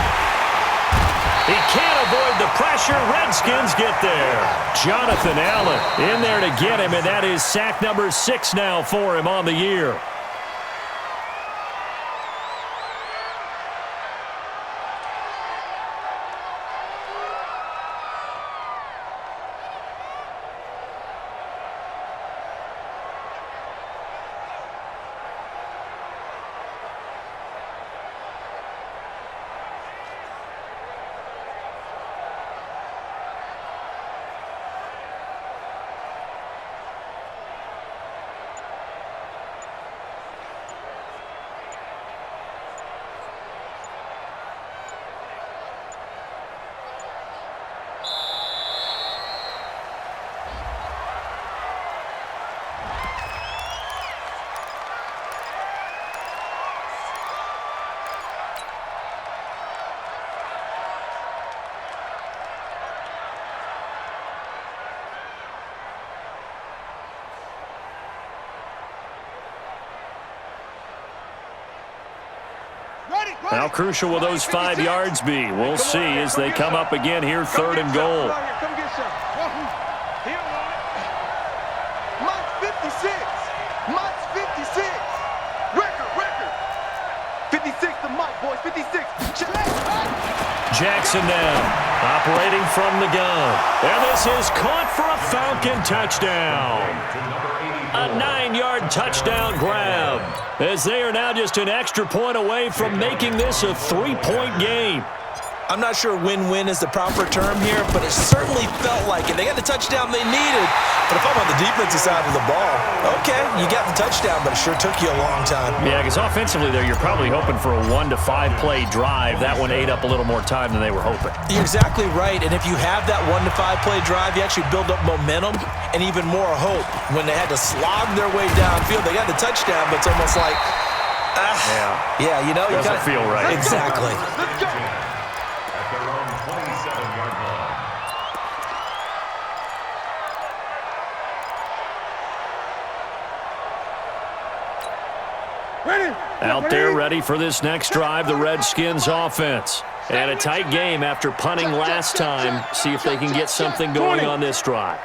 He can't avoid the pressure. Redskins get there. Jonathan Allen in there to get him, and that is sack number 6 now for him on the year. How crucial will those 5 yards be? We'll see as they come up again here, 3rd and goal. Come get some. He don't want it. Mike's 56. Mike's 56. Record. 56 to Mike, boys. 56. Jackson now, operating from the gun. And this is caught for a Falcon touchdown. A 9-yard touchdown grab, as they are now just an extra point away from making this a 3-point game. I'm not sure win-win is the proper term here, but it certainly felt like it. They got the touchdown they needed, but if I'm on the defensive side of the ball, okay, you got the touchdown, but it sure took you a long time. Yeah, because offensively there, you're probably hoping for a 1 to 5 play drive. That one ate up a little more time than they were hoping. You're exactly right, and if you have that 1 to 5 play drive, you actually build up momentum and even more hope. When they had to slog their way downfield, they got the touchdown, but it's almost like, yeah, you know, you doesn't feel right. Exactly. Let's go. At their own 27-yard line. Out there ready for this next drive, the Redskins offense. And a tight game after punting last time. See if they can get something going on this drive.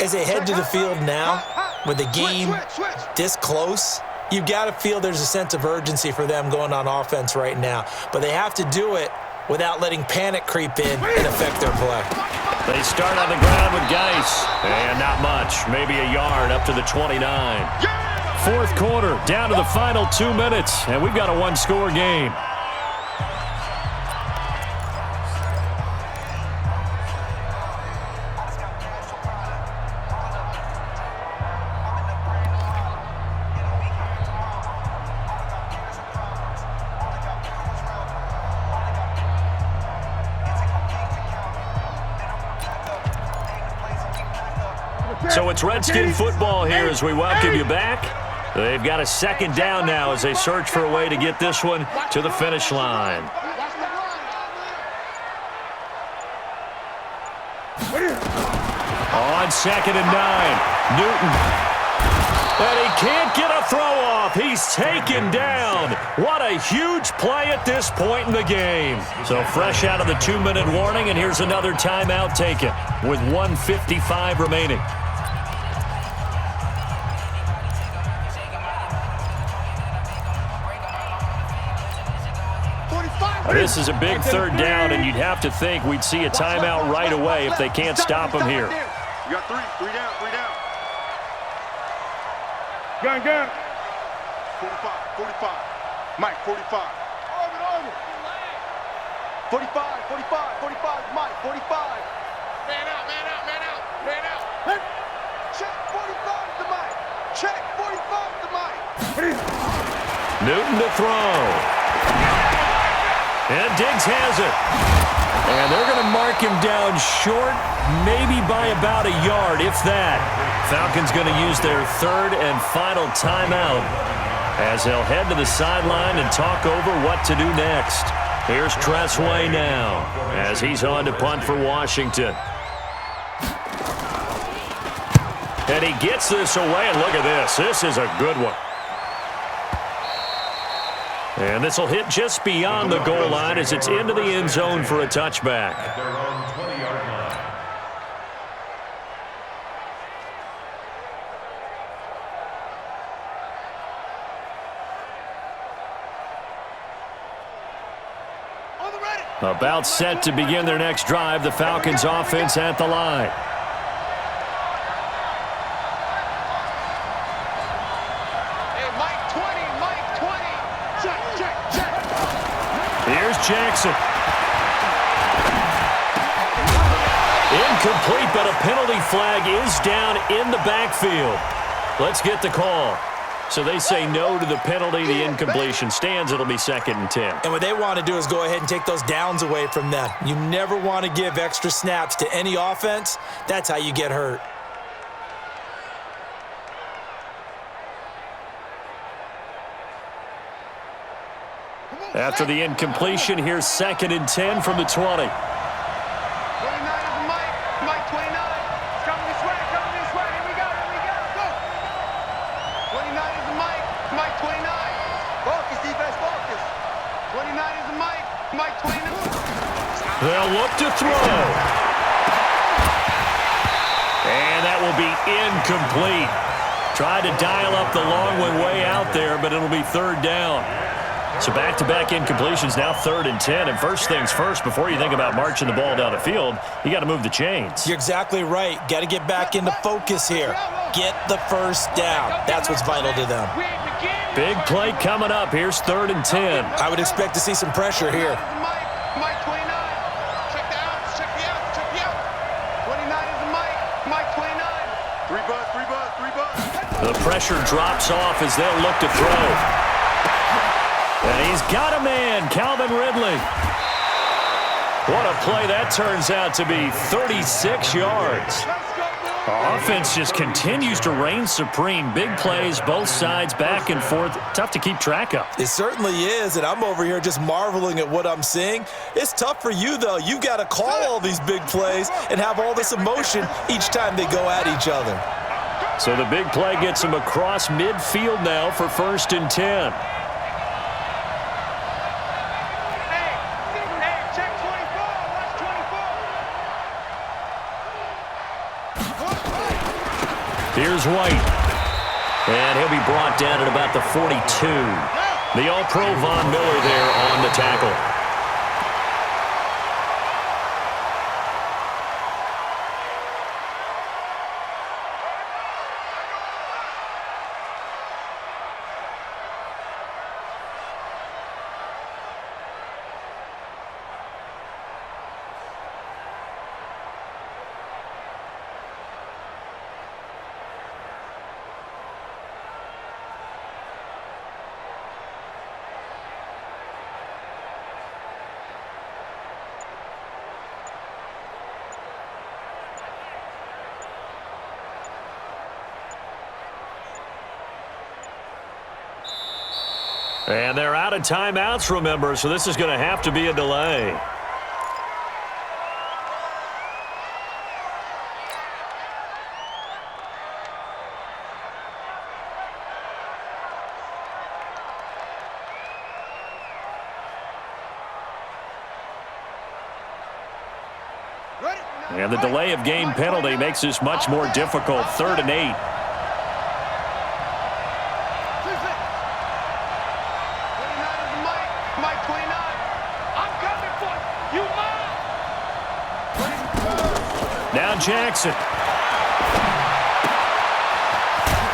As they head to the field now, with the game this close, you've got to feel there's a sense of urgency for them going on offense right now. But they have to do it without letting panic creep in and affect their play. They start on the ground with Geis. And not much, maybe a yard up to the 29. Fourth quarter, down to the final 2 minutes, and we've got a one-score game. So it's Redskin football here as we welcome you back. They've got a second down now as they search for a way to get this one to the finish line. On 2nd and 9, Newton. And he can't get a throw off. He's taken down. What a huge play at this point in the game. So fresh out of the 2-minute warning, and here's another timeout taken with 1:55 remaining. This is a big third down, and you'd have to think we'd see a timeout right away if they can't stop him here. You got three down. Gun. 45. Mike, 45. 45, Mike, 45. Man out. Check 45 to Mike. Check 45 to Mike. Newton to throw. And Diggs has it. And they're going to mark him down short, maybe by about a yard, if that. Falcons going to use their third and final timeout as they'll head to the sideline and talk over what to do next. Here's Tressway now as he's on to punt for Washington. And he gets this away, and look at this. This is a good one. And this will hit just beyond the goal line as it's into the end zone for a touchback. At their own 20-yard line. About set to begin their next drive, the Falcons offense at the line. Here's Jackson. Incomplete, but a penalty flag is down in the backfield. Let's get the call. So they say no to the penalty. The incompletion stands. It'll be 2nd and 10. And what they want to do is go ahead and take those downs away from them. You never want to give extra snaps to any offense. That's how you get hurt. After the incompletion, here's 2nd and 10 from the 20. 29 is Mike. Mike 29. Coming this way. Here we go. Go. 29 is Mike. Mike 29. Focus, defense, focus. 29 is Mike. Mike 29. They'll look to throw. And that will be incomplete. Tried to dial up the long one way out there, but it'll be 3rd down. So back-to-back incompletions, now 3rd and 10. And first things first, before you think about marching the ball down the field, you got to move the chains. You're exactly right. Got to get back into focus here. Get the first down. That's what's vital to them. Big play coming up. Here's 3rd and 10. I would expect to see some pressure here. Mike 29. Check the outs. 29 is Mike. Mike 29. 3 bus. The pressure drops off as they'll look to throw. And he's got a man, Calvin Ridley. What a play that turns out to be, 36 yards. Offense just continues to reign supreme. Big plays, both sides, back and forth. Tough to keep track of. It certainly is, and I'm over here just marveling at what I'm seeing. It's tough for you, though. You've got to call all these big plays and have all this emotion each time they go at each other. So the big play gets him across midfield now for 1st and 10. Here's White. And he'll be brought down at about the 42. The All-Pro Von Miller there on the tackle. And they're out of timeouts, remember, so this is going to have to be a delay. And the delay of game penalty makes this much more difficult. 3rd and 8. Now Jackson.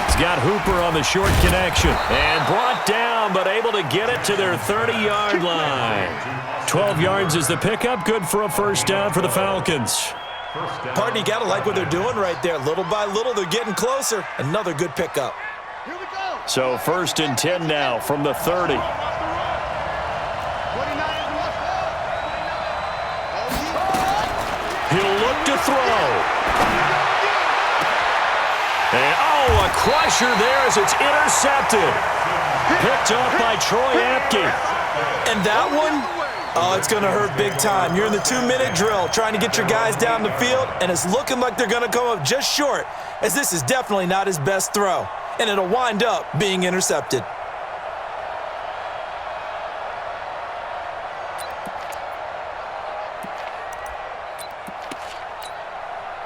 He's got Hooper on the short connection. And brought down, but able to get it to their 30-yard line. 12 yards is the pickup. Good for a first down for the Falcons. Pardon, you got to like what they're doing right there. Little by little, they're getting closer. Another good pickup. Here we go. So 1st and 10 now from the 30. 49ers must He'll look to throw. And, oh, a crusher there as it's intercepted. Picked up by Troy Apke. And that one, oh, it's going to hurt big time. You're in the 2-minute drill trying to get your guys down the field, and it's looking like they're going to come up just short, as this is definitely not his best throw, and it'll wind up being intercepted.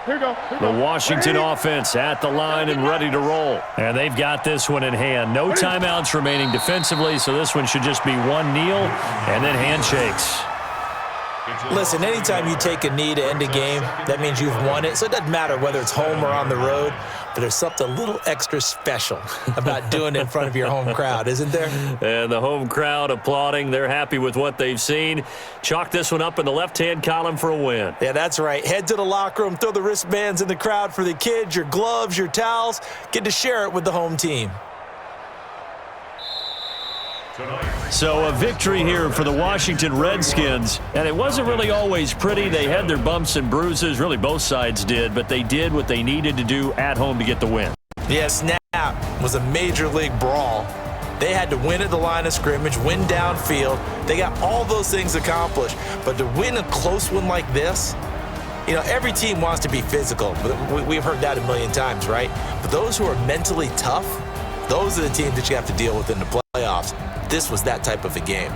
Here we go. The Washington offense at the line and ready to roll. And they've got this one in hand. No timeouts remaining defensively, so this one should just be one kneel and then handshakes. Listen, anytime you take a knee to end a game, that means you've won it. So it doesn't matter whether it's home or on the road, but there's something a little extra special about doing it in front of your home crowd, isn't there? And the home crowd applauding. They're happy with what they've seen. Chalk this one up in the left-hand column for a win. Yeah, that's right. Head to the locker room, throw the wristbands in the crowd for the kids, your gloves, your towels. Get to share it with the home team. So a victory here for the Washington Redskins, and it wasn't really always pretty. They had their bumps and bruises, really both sides did, but they did what they needed to do at home to get the win. Yeah, snap was a major league brawl. They had to win at the line of scrimmage, win downfield. They got all those things accomplished, but to win a close one like this, you know, every team wants to be physical. We've heard that a million times, right? But those who are mentally tough, those are the teams that you have to deal with in the playoffs. This was that type of a game.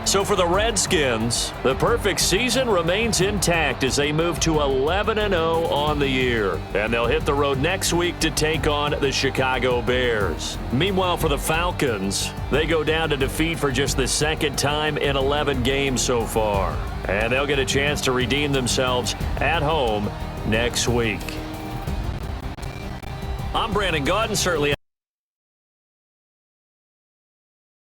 So for the Redskins, the perfect season remains intact as they move to 11-0 on the year. And they'll hit the road next week to take on the Chicago Bears. Meanwhile, for the Falcons, they go down to defeat for just the second time in 11 games so far. And they'll get a chance to redeem themselves at home next week. I'm Brandon Gaudin, certainly